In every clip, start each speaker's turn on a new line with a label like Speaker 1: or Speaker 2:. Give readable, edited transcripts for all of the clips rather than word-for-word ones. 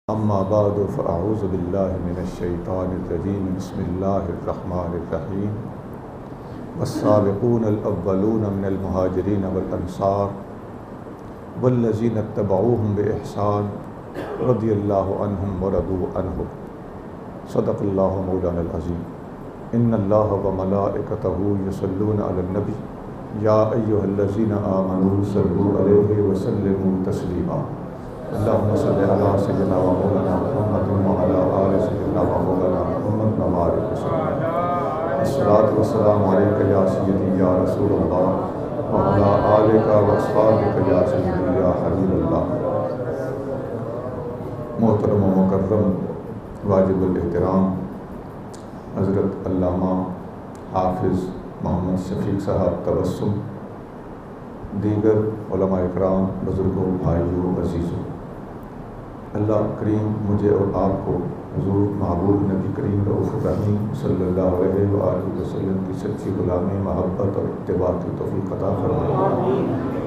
Speaker 1: اما بعد فاعوذ باللہ من الشیطان الرجیم بسم اللہ الرحمن الرحیم والسابقون الاولون من المہاجرین والانصار والذین اتبعوہم باحسان رضی اللہ عنہم ورضوا عنہ صدق اللہ مولانا العظیم ان اللہ وملائکتہ یصلون علی النبی یا ایھا الذین آمنوا صلوا علیہ وسلموا تسلیما اللهم صل على سيدنا ومولانا محمد وعلى آل سيدنا ومولانا محمد وبارك وسلم الصلاة والسلام عليك يا سيدي يا رسول الله وعلى آلك وأصحابك يا سيدي يا حبيب الله. محترم و مکرم واجب الاحترام حضرت علامہ حافظ محمد شفیق صاحب تبسم، دیگر علماء اکرام، بزرگوں، بھائیوں، عزیزوں، اللہ کریم مجھے اور آپ کو حضور محبوب نبی کریم رؤوف الرحیم صلی اللہ علیہ وآلہ وسلم کی سچی غلامی، محبت اور اتباع کی توفیق عطا فرمائے.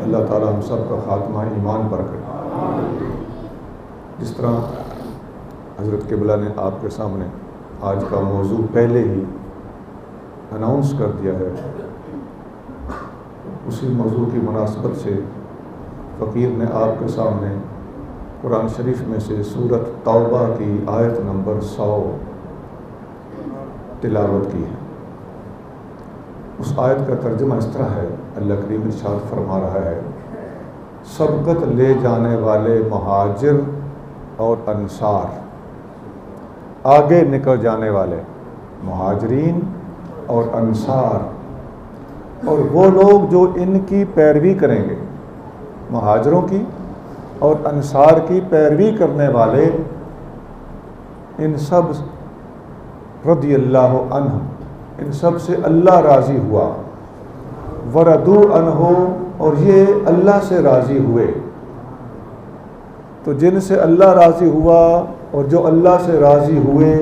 Speaker 1: اللہ تعالی ہم سب کا خاتمہ ایمان پر کرے. جس طرح حضرت قبلہ نے آپ کے سامنے آج کا موضوع پہلے ہی اناؤنس کر دیا ہے، اسی موضوع کی مناسبت سے فقیر نے آپ کے سامنے قرآن شریف میں سے سورۃ توبہ کی آیت نمبر 100 تلاوت کی ہے. اس آیت کا ترجمہ اس طرح ہے، اللہ کریم ارشاد فرما رہا ہے: سبقت لے جانے والے مہاجر اور انصار، آگے نکل جانے والے مہاجرین اور انصار، اور وہ لوگ جو ان کی پیروی کریں گے، مہاجروں کی اور انصار کی پیروی کرنے والے، ان سب رضی اللہ عنہ، ان سب سے اللہ راضی ہوا، ورضوا عنہ، اور یہ اللہ سے راضی ہوئے. تو جن سے اللہ راضی ہوا اور جو اللہ سے راضی ہوئے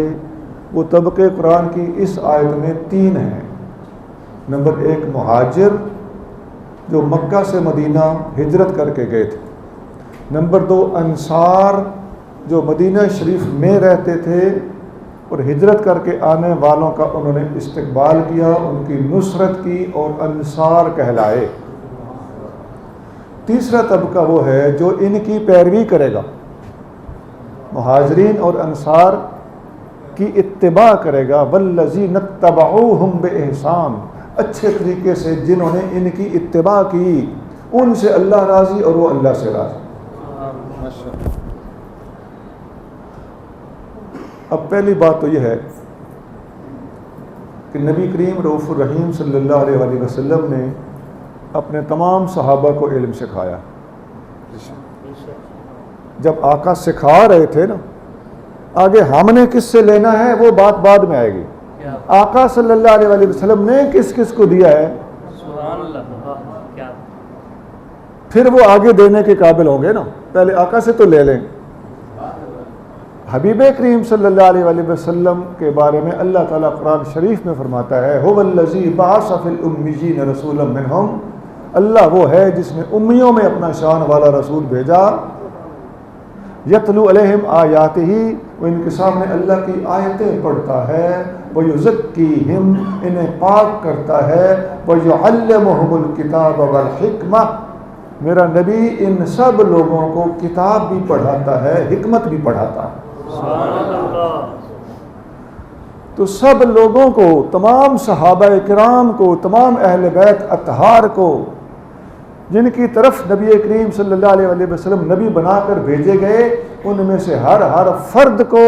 Speaker 1: وہ طبقے قرآن کی اس آیت میں 3 ہیں. نمبر 1 مہاجر جو مکہ سے مدینہ ہجرت کر کے گئے تھے. نمبر 2 انصار جو مدینہ شریف میں رہتے تھے اور ہجرت کر کے آنے والوں کا انہوں نے استقبال کیا، ان کی نصرت کی اور انصار کہلائے. تیسرا طبقہ وہ ہے جو ان کی پیروی کرے گا، مہاجرین اور انصار کی اتباع کرے گا. والذین اتبعوہم باحسان، اچھے طریقے سے جنہوں نے ان کی اتباع کی، ان سے اللہ راضی اور وہ اللہ سے راضی. اب پہلی بات تو یہ ہے کہ نبی کریم رؤوف الرحیم صلی اللہ علیہ وآلہ وسلم نے اپنے تمام صحابہ کو علم سکھایا. جب آقا سکھا رہے تھے نا، آگے ہم نے کس سے لینا ہے وہ بات بعد میں آئے گی. آقا صلی اللہ علیہ وآلہ وسلم نے کس کس کو دیا ہے، پھر وہ آگے دینے کے قابل ہوں گے نا. پہلے آقا سے تو لے لیں. حبیب کریم صلی اللہ علیہ وآلہ وسلم کے بارے میں اللہ تعالیٰ قرآن شریف میں فرماتا ہے: هو الذی بعث فی الامیین رسولا منہم، اللہ وہ ہے جس نے امیوں میں اپنا شان والا رسول بھیجا. یتلو علیہم آیاتہ، وہ ان کے سامنے اللہ کی آیتیں پڑھتا ہے. ویزکیہم، انہیں پاک کرتا ہے. ویعلمہم الکتاب والحکمہ، میرا نبی ان سب لوگوں کو کتاب بھی پڑھاتا ہے، حکمت بھی پڑھاتا ہے. تو سب لوگوں کو، تمام صحابہ کرام کو، تمام اہل بیت اطہار کو، جن کی طرف نبی کریم صلی اللہ علیہ وآلہ وسلم نبی بنا کر بھیجے گئے، ان میں سے ہر فرد کو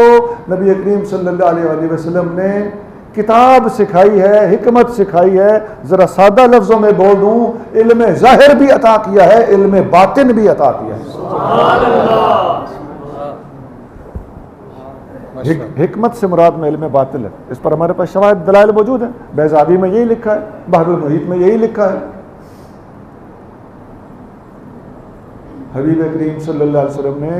Speaker 1: نبی کریم صلی اللہ علیہ وآلہ وسلم نے کتاب سکھائی ہے، حکمت سکھائی ہے. ذرا سادہ لفظوں میں بول دوں، علم ظاہر بھی عطا کیا ہے، علم باطن بھی عطا کیا ہے. سبحان اللہ. حکمت سے مراد میں علم باطل ہے. اس پر ہمارے پاس شواہد دلائل موجود ہیں. بیضاوی میں یہی لکھا ہے، بحر المحیط میں یہی لکھا ہے. حبیب کریم صلی اللہ علیہ وسلم نے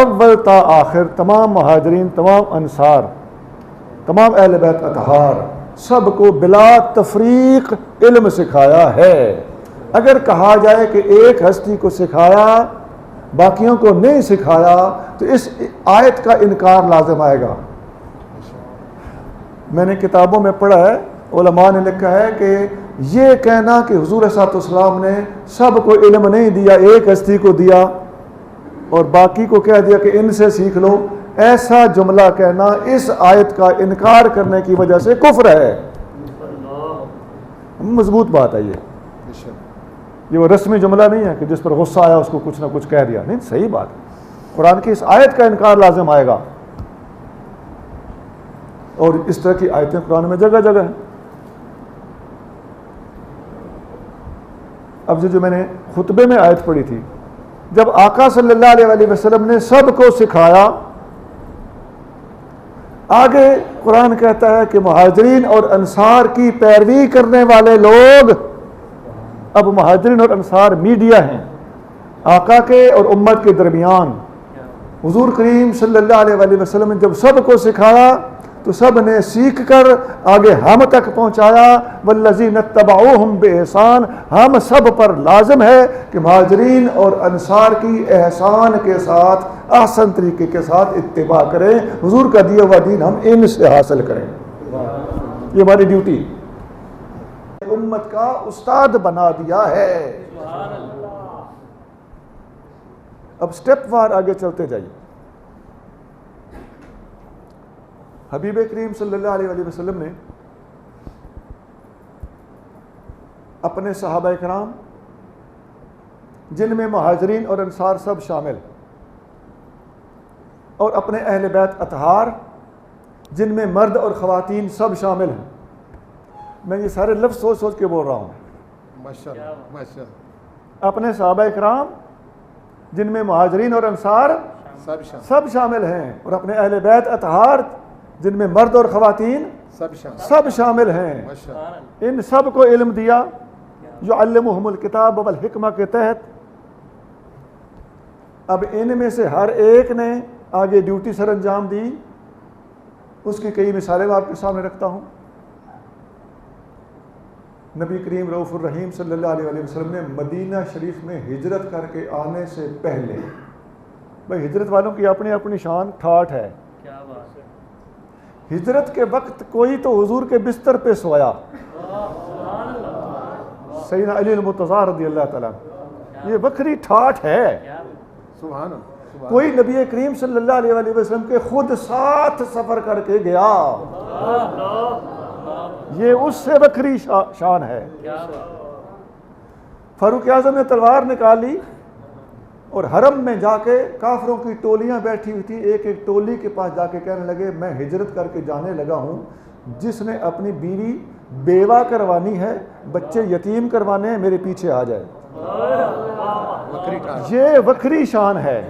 Speaker 1: اول تا آخر تمام مہاجرین، تمام انصار، تمام اہل بیت اطہار، سب کو بلا تفریق علم سکھایا ہے. اگر کہا جائے کہ ایک ہستی کو سکھایا باقیوں کو نہیں سکھایا تو اس آیت کا انکار لازم آئے گا۔ میں نے کتابوں میں پڑھا ہے، علماء نے لکھا ہے کہ یہ کہنا کہ حضور صلی اللہ علیہ وسلم نے سب کو علم نہیں دیا، ایک ہستی کو دیا اور باقی کو کہہ دیا کہ ان سے سیکھ لو، ایسا جملہ کہنا اس آیت کا انکار کرنے کی وجہ سے کفر ہے۔ مضبوط بات ہے یہ وہ رسمی جملہ نہیں ہے کہ جس پر غصہ آیا اس کو کچھ نہ کچھ کہہ دیا، نہیں، صحیح بات ہے۔ قرآن کی اس آیت کا انکار لازم آئے گا، اور اس طرح کی آیتیں قرآن میں جگہ جگہ ہیں۔ اب جو میں نے خطبے میں آیت پڑھی تھی، جب آقا صلی اللہ علیہ وآلہ وسلم نے سب کو سکھایا، آگے قرآن کہتا ہے کہ مہاجرین اور انصار کی پیروی کرنے والے لوگ، اب مہاجرین اور انصار میڈیا ہیں آقا کے اور امت کے درمیان۔ حضور کریم صلی اللہ علیہ وآلہ وسلم نے جب سب کو سکھایا تو سب نے سیکھ کر آگے ہم تک پہنچایا۔ والذین اتبعوہم بإحسان، ہم سب پر لازم ہے کہ مہاجرین اور انصار کی احسان کے ساتھ، احسن طریقے کے ساتھ اتباع کریں، حضور کا دیا ہوا دین ہم ان سے حاصل کریں، یہ ہماری ڈیوٹی۔ امت کا استاد بنا دیا ہے۔ اب سٹیپ وار آگے چلتے جائیے۔ حبیب کریم صلی اللہ علیہ وآلہ وسلم نے اپنے صحابہ کرام، جن میں مہاجرین اور انصار سب شامل، اور اپنے اہل بیت اطہار، جن میں مرد اور خواتین سب شامل ہیں، میں یہ سارے لفظ سوچ سوچ کے بول رہا ہوں، ماشاءاللہ، اپنے صحابہ کرام جن میں مہاجرین اور انصار سب شامل ہیں، اور اپنے اہل بیت اطہار جن میں مرد اور خواتین سب شامل ہیں، ان سب کو علم دیا، یعلمہم الکتاب والحکمہ کے تحت۔ اب ان میں سے ہر ایک نے آگے ڈیوٹی سر انجام دی، اس کی کئی مثالیں میں آپ کے سامنے رکھتا ہوں۔ نبی کریم رؤوف الرحیم صلی اللہ علیہ وآلہ وسلم نے مدینہ شریف میں ہجرت کر کے آنے سے پہلے، بھائی ہجرت والوں کی اپنی اپنی شان ٹھاٹھ ہے، ہجرت کے وقت کوئی تو حضور کے بستر پہ سویا، سیدنا علی المرتضیٰ رضی اللہ تعالیٰ، یہ وکری ٹھاٹھ ہے۔ سبحان اللہ۔ کوئی نبی کریم صلی اللہ علیہ وآلہ وسلم کے خود ساتھ سفر کر کے گیا، یہ اس سے وکری شان ہے۔ فاروق اعظم نے تلوار نکالی اور حرم میں جا کے کافروں کی ٹولیاں بیٹھی ہوئی تھی، ایک ایک ٹولی کے پاس جا کے کہنے لگے میں ہجرت کر کے جانے لگا ہوں، جس نے اپنی بیوی بیوہ کروانی ہے، بچے یتیم کروانے ہیں، میرے پیچھے آ جائے۔ یہ وکری شان ہے۔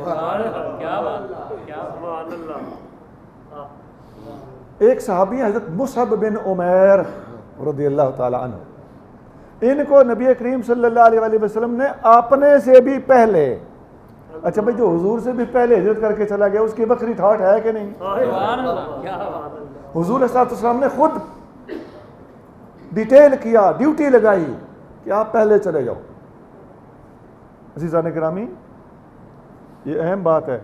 Speaker 1: ایک صحابی حضرت مصعب بن عمیر رضی اللہ تعالی عنہ، ان کو نبی کریم صلی اللہ علیہ وآلہ وسلم نے اپنے سے بھی پہلے، اچھا بھائی جو حضور سے بھی پہلے ہجرت کر کے چلا گیا اس کی بکری ٹھاٹھ ہے کہ نہیں؟ حضور صلی اللہ علیہ وسلم نے خود ڈیٹیل کیا، ڈیوٹی لگائی کہ آپ پہلے چلے جاؤ۔ عزیزان گرامی، یہ اہم بات ہے۔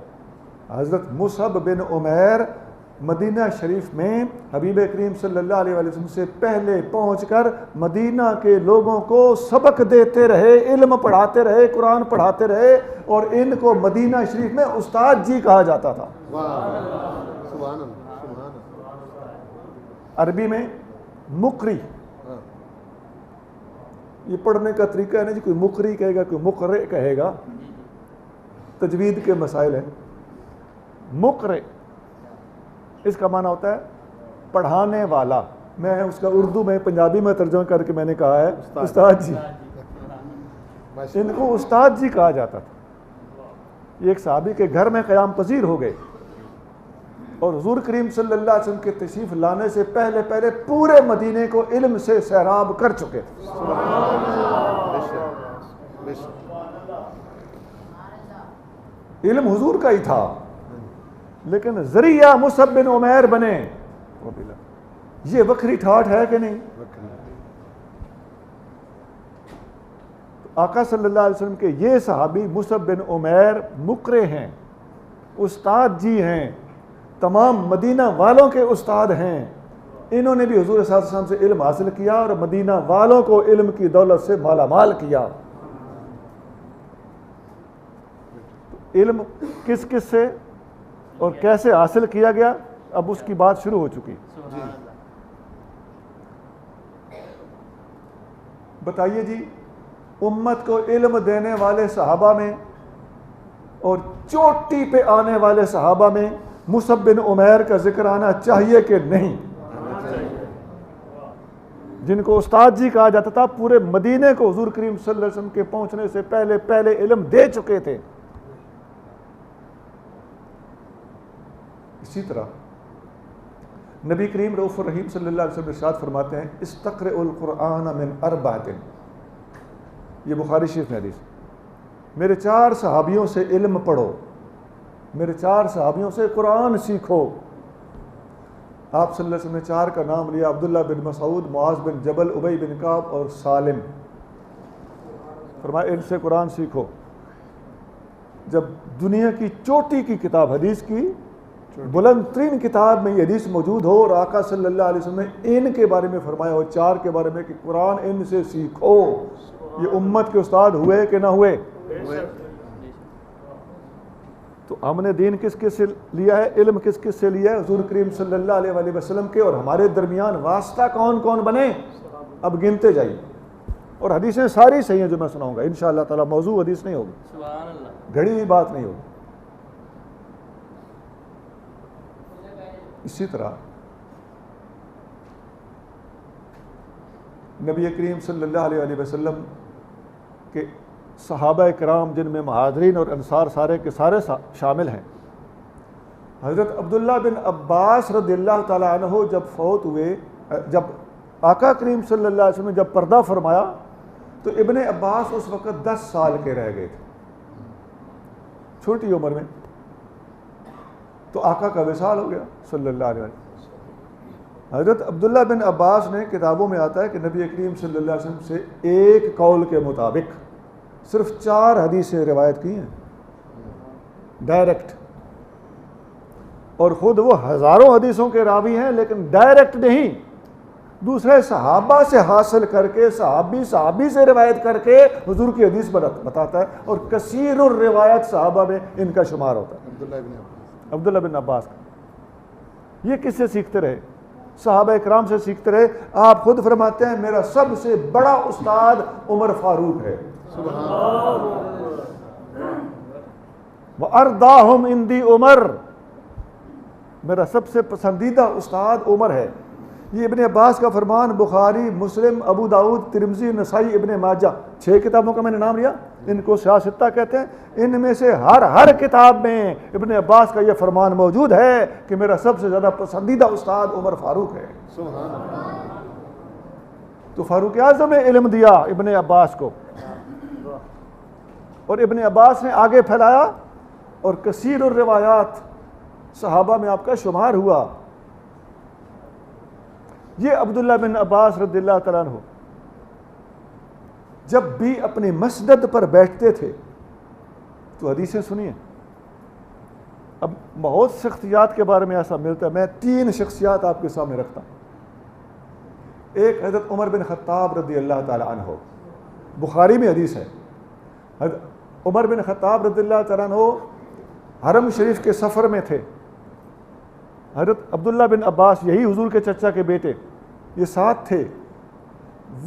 Speaker 1: حضرت مصعب بن عمیر مدینہ شریف میں حبیب کریم صلی اللہ علیہ وسلم سے پہلے پہنچ کر مدینہ کے لوگوں کو سبق دیتے رہے، علم پڑھاتے رہے، قرآن پڑھاتے رہے، اور ان کو مدینہ شریف میں استاد جی کہا جاتا تھا۔ عربی میں مقری، یہ پڑھنے کا طریقہ ہے نا جی، کوئی مقری کہے گا، کوئی مقرئ کہے گا، تجوید کے مسائل ہیں۔ مقرئ اس کا معنی ہوتا ہے پڑھانے والا، میں اس کا اردو میں پنجابی میں ترجمہ کر کے میں نے کہا ہے استاد جی، ان کو استاد جی کہا جاتا تھا۔ یہ ایک صحابی کے گھر میں قیام پذیر ہو گئے اور حضور کریم صلی اللہ علیہ وسلم کے تشریف لانے سے پہلے پہلے پورے مدینے کو علم سے سیراب کر چکے تھے۔ علم حضور کا ہی تھا، لیکن ذریعہ مصعب بن عمیر بنے، یہ وکری ٹھاٹھ ہے کہ نہیں؟ آقا صلی اللہ علیہ وسلم کے یہ صحابی مصعب بن عمیر مقرئ ہیں، استاد جی ہیں، تمام مدینہ والوں کے استاد ہیں، انہوں نے بھی حضور صلی اللہ علیہ وسلم سے علم حاصل کیا اور مدینہ والوں کو علم کی دولت سے مالا مال کیا۔ علم کس کس سے اور کیسے حاصل کیا گیا، اب اس کی بات شروع ہو چکی۔ بتائیے جی، امت کو علم دینے والے صحابہ میں اور چوٹی پہ آنے والے صحابہ میں مصعب بن عمیر کا ذکر آنا چاہیے کہ نہیں؟ جن کو استاد جی کہا جاتا تھا، پورے مدینے کو حضور کریم صلی اللہ علیہ وسلم کے پہنچنے سے پہلے علم دے چکے تھے۔ اسی طرح نبی کریم رؤوف الرحیم صلی اللہ علیہ وسلم ارشاد فرماتے ہیں استقرئوا القرآن من اربعۃ، یہ بخاری شریف میں حدیث، میرے 4 صحابیوں سے علم پڑھو، میرے 4 صحابیوں سے قرآن سیکھو۔ آپ صلی اللہ علیہ وسلم نے 4 کا نام لیا، عبداللہ بن مسعود، معاذ بن جبل، ابی بن کعب اور سالم، فرمایا ان سے قرآن سیکھو۔ جب دنیا کی چوٹی کی کتاب، حدیث کی بلند ترین کتاب میں یہ حدیث موجود ہو اور آقا صلی اللہ علیہ وسلم نے ان کے بارے میں فرمایا ہو، 4 کے بارے میں کہ قرآن ان سے سیکھو، یہ امت کے استاد ہوئے کہ نہ ہوئے؟ تو ہم نے دین کس کس سے لیا ہے، علم کس کس سے لیا ہے؟ حضور کریم صلی اللہ علیہ وآلہ وسلم کے، اور ہمارے درمیان واسطہ کون کون بنے اب گنتے جائیے، اور حدیثیں ساری صحیح ہیں جو میں سناؤں گا انشاءاللہ تعالی، موضوع حدیث نہیں ہوگی،
Speaker 2: سبحان اللہ،
Speaker 1: گھڑی ہوئی بات نہیں ہوگی۔ اسی طرح نبی کریم صلی اللہ علیہ وآلہ وسلم کے صحابہ کرام جن میں مہاجرین اور انصار سارے کے سارے شامل ہیں، حضرت عبداللہ بن عباس رضی اللہ تعالیٰ عنہ جب فوت ہوئے، جب آقا کریم صلی اللہ علیہ وسلم نے جب پردہ فرمایا تو ابن عباس اس وقت 10 سال کے رہ گئے تھے، چھوٹی عمر میں، تو آقا کا وصال ہو گیا صلی اللہ علیہ وسلم۔ حضرت عبداللہ بن عباس نے کتابوں میں آتا ہے کہ نبی کریم صلی اللہ علیہ وسلم سے ایک قول کے مطابق صرف 4 حدیثیں روایت کی ہیں ڈائریکٹ، اور خود وہ ہزاروں حدیثوں کے راوی ہیں لیکن ڈائریکٹ نہیں، دوسرے صحابہ سے حاصل کر کے، صحابی سے روایت کر کے حضور کی حدیث بتاتا ہے، اور کثیر الروایت صحابہ میں ان کا شمار ہوتا ہے۔ عبداللہ بن عباس کا یہ کس سے سیکھتے رہے؟ صحابہ کرام سے سیکھتے رہے۔ آپ خود فرماتے ہیں میرا سب سے بڑا استاد عمر فاروق ہے، وَأَرْضَاهُمْ عِنْدِي عمر، میرا سب سے پسندیدہ استاد عمر ہے۔ یہ ابن عباس کا فرمان بخاری، مسلم، ابو داؤد، ترمذی، نسائی، ابن ماجہ، 6 کتابوں کا میں نے نام لیا، ان کو سیاستہ کہتے ہیں۔ ان میں سے ہر کتاب میں ابن عباس کا یہ فرمان موجود ہے کہ میرا سب سے زیادہ پسندیدہ استاد عمر فاروق ہے۔ تو فاروق اعظم نے علم دیا ابن عباس کو، اور ابن عباس نے آگے پھیلایا، اور کثیر الروایات صحابہ میں آپ کا شمار ہوا۔ یہ عبداللہ بن عباس رضی اللہ تعالیٰ عنہ جب بھی اپنی مسند پر بیٹھتے تھے تو حدیثیں سنیے۔ اب بہت شخصیات کے بارے میں ایسا ملتا ہے، میں 3 شخصیات آپ کے سامنے رکھتا ہوں۔ ایک حضرت عمر بن خطاب رضی اللہ تعالیٰ عنہ، بخاری میں حدیث ہے، حضرت عمر بن خطاب رضی اللہ تعالیٰ عنہ حرم شریف کے سفر میں تھے، حضرت عبداللہ بن عباس یہی حضور کے چچا کے بیٹے، یہ ساتھ تھے۔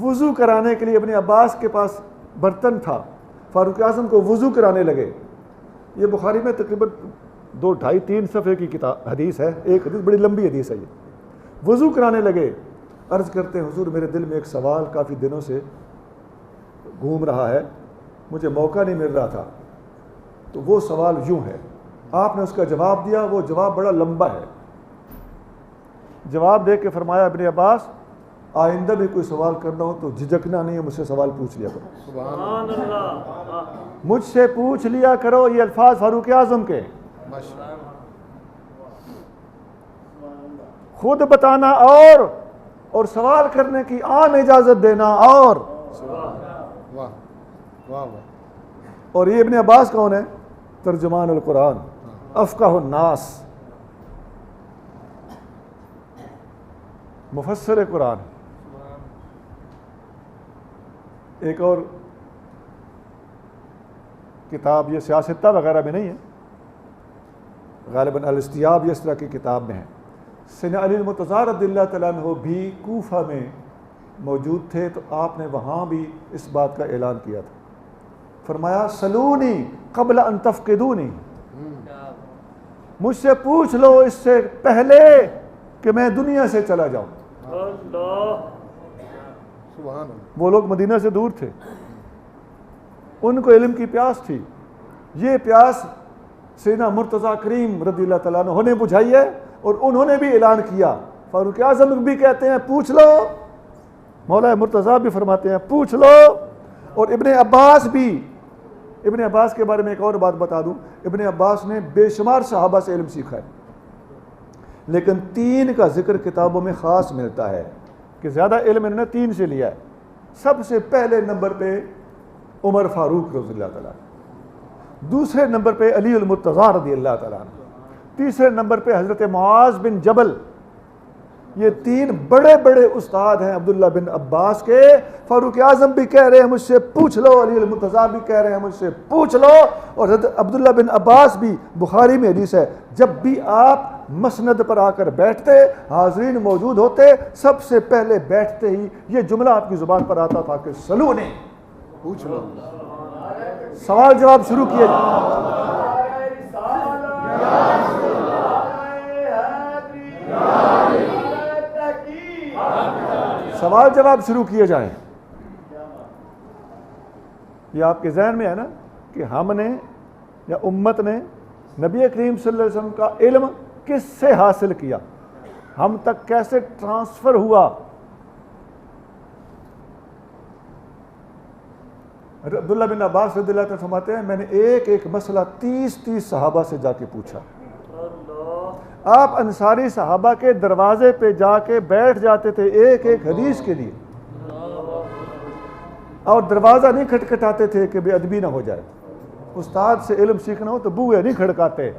Speaker 1: وضو کرانے کے لیے ابن عباس کے پاس برتن تھا، فاروق اعظم کو وضو کرانے لگے۔ یہ بخاری میں تقریباً 2-2.5-3 صفحے کی کتاب حدیث ہے، ایک حدیث بڑی لمبی حدیث ہے۔ یہ وضو کرانے لگے، عرض کرتے ہیں حضور میرے دل میں ایک سوال کافی دنوں سے گھوم رہا ہے، مجھے موقع نہیں مل رہا تھا، تو وہ سوال یوں ہے۔ آپ نے اس کا جواب دیا، وہ جواب بڑا لمبا ہے۔ جواب دے کے فرمایا ابن عباس آئندہ بھی کوئی سوال کرنا ہو تو جھجکنا نہیں ہے، مجھ سے سوال پوچھ لیا کرو،
Speaker 2: سبحان اللہ،
Speaker 1: مجھ سے پوچھ لیا کرو۔ یہ الفاظ فاروق اعظم کے، خود بتانا اور سوال کرنے کی عام اجازت دینا اور۔ اور یہ ابن عباس کون ہے؟ ترجمان القرآن، افقہ الناس، مفسر قرآن۔ ایک اور کتاب، یہ سیاستہ وغیرہ میں نہیں ہے، غالباً الاستیاب یہ اس طرح کی کتاب میں ہے۔ سیدنا علی المرتضیٰ رضی اللہ تعالیٰ عنہ بھی کوفہ میں موجود تھے، تو آپ نے وہاں بھی اس بات کا اعلان کیا تھا، فرمایا سلونی قبل ان تفقدونی، مجھ سے پوچھ لو اس سے پہلے کہ میں دنیا سے چلا جاؤں۔ وہ لوگ مدینہ سے دور تھے، ان کو علم کی پیاس تھی، یہ پیاس سیدنا مرتضیٰ کریم رضی اللہ تعالیٰ عنہ نے بجھائی ہے، اور انہوں نے بھی اعلان کیا۔ فاروق اعظم بھی کہتے ہیں پوچھ لو، مولا مرتضیٰ بھی فرماتے ہیں پوچھ لو، اور ابن عباس بھی۔ ابن عباس کے بارے میں ایک اور بات بتا دوں، ابن عباس نے بے شمار صحابہ سے علم سیکھا ہے، لیکن 3 کا ذکر کتابوں میں خاص ملتا ہے کہ زیادہ علم انہوں نے 3 سے لیا ہے۔ سب سے پہلے نمبر پہ عمر فاروق رضی اللہ تعالیٰ عنہ، دوسرے نمبر پہ علی المرتضیٰ رضی اللہ تعالیٰ عنہ، تیسرے نمبر پہ حضرت معاذ بن جبل۔ یہ 3 بڑے بڑے استاد ہیں عبداللہ بن عباس کے۔ فاروق اعظم بھی کہہ رہے ہیں مجھ سے پوچھ لو، علی المرتضیٰ بھی کہہ رہے ہیں مجھ سے پوچھ لو، اور حضرت عبداللہ بن عباس بھی، بخاری میں حدیث ہے، جب بھی آپ مسند پر آ کر بیٹھتے، حاضرین موجود ہوتے، سب سے پہلے بیٹھتے ہی یہ جملہ آپ کی زبان پر آتا تھا کہ سلونی، پوچھ لو۔ سوال جواب شروع کیے سوال جواب شروع کیے جائیں۔ یہ آپ کے ذہن میں ہے نا کہ ہم نے یا امت نے نبی کریم صلی اللہ علیہ وسلم کا علم کس سے حاصل کیا، ہم تک کیسے ٹرانسفر ہوا۔ عبداللہ بن عباس رضی اللہ عنہ فرماتے ہیں میں نے ایک ایک مسئلہ 30 صحابہ سے جا کے پوچھا۔ آپ انصاری صحابہ کے دروازے پہ جا کے بیٹھ جاتے تھے ایک ایک حدیث کے لیے، اور دروازہ نہیں کھٹکھٹاتے تھے کہ بے ادبی نہ ہو جائے۔ استاد سے علم سیکھنا ہو تو بوئے نہیں کھڑکاتے،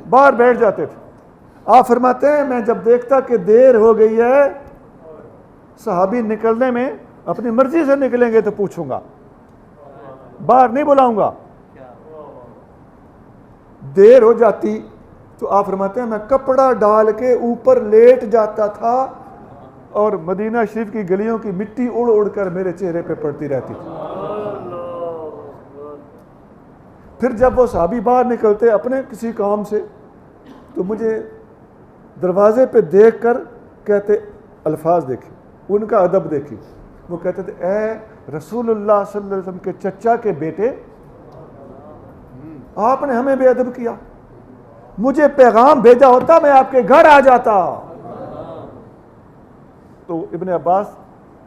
Speaker 1: باہر بیٹھ جاتے تھے۔ آپ فرماتے ہیں میں جب دیکھتا کہ دیر ہو گئی ہے، صحابی نکلنے میں اپنی مرضی سے نکلیں گے تو پوچھوں گا، باہر نہیں بلاؤں گا۔ دیر ہو جاتی تو آپ فرماتے ہیں میں کپڑا ڈال کے اوپر لیٹ جاتا تھا، اور مدینہ شریف کی گلیوں کی مٹی اڑ اڑ کر میرے چہرے پہ پڑتی رہتی تھی۔ پھر جب وہ صحابی باہر نکلتے اپنے کسی کام سے، تو مجھے دروازے پہ دیکھ کر کہتے، الفاظ دیکھیں ان کا ادب دیکھیں، وہ کہتے تھے اے رسول اللہ صلی اللہ علیہ وسلم کے چچا کے بیٹے، آپ نے ہمیں بے ادب کیا، مجھے پیغام بھیجا ہوتا میں آپ کے گھر آ جاتا۔ تو ابن عباس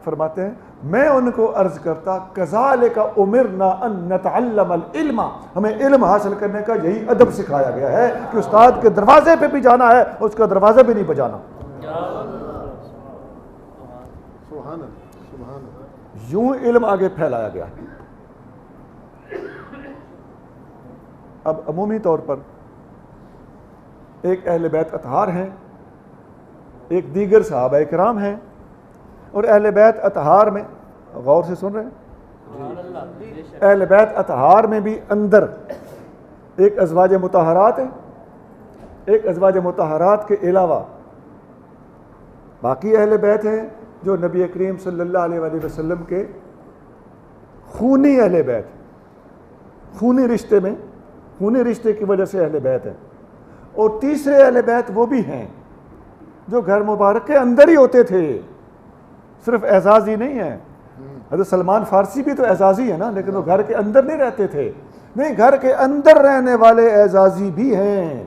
Speaker 1: فرماتے ہیں میں ان کو عرض کرتا کذالک امرنا ان نتعلم العلم، ہمیں علم حاصل کرنے کا یہی ادب سکھایا گیا ہے کہ استاد کے دروازے پہ بھی جانا ہے، اس کا دروازہ بھی نہیں بجانا۔ یوں علم آگے پھیلایا گیا۔ اب عمومی طور پر ایک اہل بیت اطہار ہیں، ایک دیگر صحابہ کرام ہیں، اور اہل بیت اطہار میں غور سے سن رہے ہیں، اہل بیت اطہار میں بھی اندر ایک ازواج مطہرات ہیں، ایک ازواج مطہرات کے علاوہ باقی اہل بیت ہیں جو نبی کریم صلی اللہ علیہ وآلہ وسلم کے خونی اہل بیت، خونی رشتے میں، خونی رشتے کی وجہ سے اہل بیت ہیں، اور تیسرے اہل بیت وہ بھی ہیں جو گھر مبارک کے اندر ہی ہوتے تھے، صرف اعزازی نہیں ہے۔ حضرت سلمان فارسی بھی تو اعزازی ہے نا، لیکن وہ گھر کے اندر نہیں رہتے تھے، نہیں، گھر کے اندر رہنے والے اعزازی بھی ہیں۔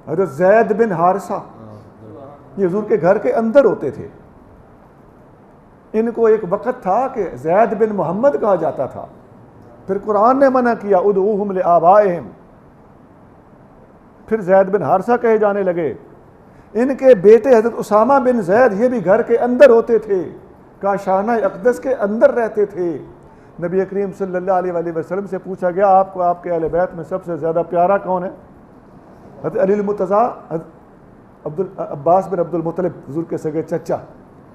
Speaker 1: حضرت زید بن حارثہ یہ حضور کے گھر کے اندر ہوتے تھے، ان کو ایک وقت تھا کہ زید بن محمد کہا جاتا تھا، پھر قرآن نے منع کیا ادعوہم لآبائہم، پھر زید بن حارثہ کہے جانے لگے۔ ان کے بیٹے حضرت اسامہ بن زید یہ بھی گھر کے اندر ہوتے تھے، کاشانہ اقدس کے اندر رہتے تھے۔ نبی کریم صلی اللہ علیہ وآلہ وسلم سے پوچھا گیا آپ کو آپ کے اہل بیت میں سب سے زیادہ پیارا کون ہے؟ حضرت علی المرتضیٰ، عباس بن عبد المطلب حضور کے سگے چچا،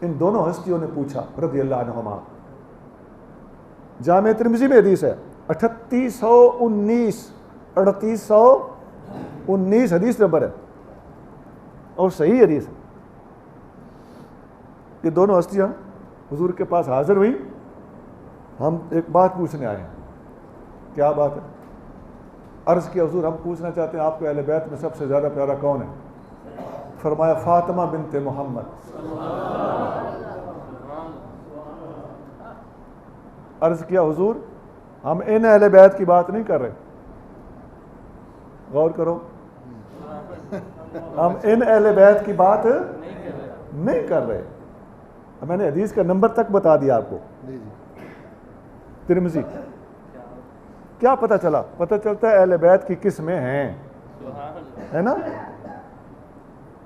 Speaker 1: ان دونوں ہستیوں نے پوچھا رضی اللہ عنہما۔ جامع ترمذی میں حدیث ہے 3819 حدیث نمبر ہے اور صحیح حدیث ہے۔ یہ دونوں ہستیاں حضور کے پاس حاضر ہوئی، ہم ایک بات پوچھنے آئے ہیں۔ کیا بات ہے؟ عرض کیا حضور ہم پوچھنا چاہتے ہیں آپ کے اہل بیت میں سب سے زیادہ پیارا کون ہے؟ فرمایا فاطمہ بنت محمد۔ عرض کیا حضور ہم ان اہل بیت کی بات نہیں کر رہے، غور کرو، ہم ان اہل بیت کی بات نہیں کر رہے۔ میں نے حدیث کا نمبر تک بتا دیا آپ کو، ترمذی۔ کیا پتہ چلا؟ پتہ چلتا ہے اہل بیت کی قسمیں ہیں، ہے نا؟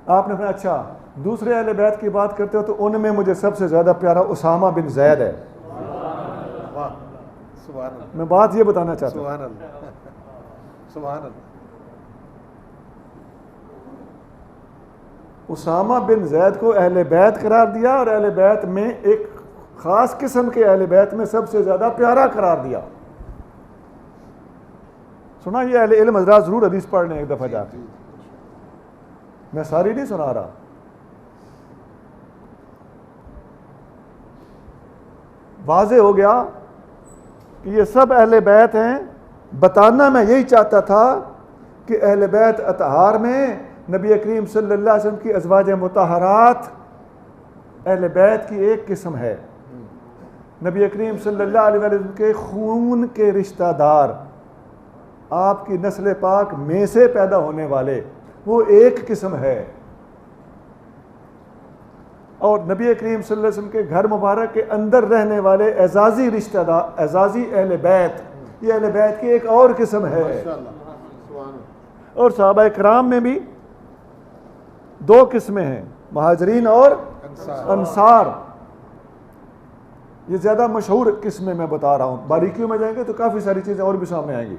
Speaker 1: آپ نے کہا اچھا دوسرے اہل بیت کی بات کرتے ہو تو ان میں مجھے سب سے زیادہ پیارا اسامہ بن زید ہے۔ میں بات یہ بتانا چاہتا ہوں،
Speaker 3: سبحان اللہ،
Speaker 1: اسامہ بن زید کو اہل بیت قرار دیا اور اہل بیت میں ایک خاص قسم کے اہل بیت میں سب سے زیادہ پیارا قرار دیا۔ سنا یہ اہل علم حضرات ضرور حدیث پڑھنے ایک دفعہ جا کے، میں ساری نہیں سنا رہا۔ واضح ہو گیا کہ یہ سب اہل بیت ہیں۔ بتانا میں یہی چاہتا تھا کہ اہل بیت اطہار میں نبی کریم صلی اللہ علیہ وسلم کی ازواج مطہرات اہل بیت کی ایک قسم ہے۔ نبی کریم صلی اللہ علیہ وسلم کے خون کے رشتہ دار، آپ کی نسل پاک میں سے پیدا ہونے والے، وہ ایک قسم ہے۔ اور نبی کریم صلی اللہ علیہ وسلم کے گھر مبارک کے اندر رہنے والے اعزازی رشتہ دار، اعزازی اہل بیت، یہ اہل بیت کی ایک اور قسم ہے۔ اور صحابہ کرام میں بھی دو قسمیں ہیں، مہاجرین اور انصار۔ یہ زیادہ مشہور قسمیں میں بتا رہا ہوں، باریکیوں میں جائیں گے تو کافی ساری چیزیں اور بھی سامنے آئیں گی۔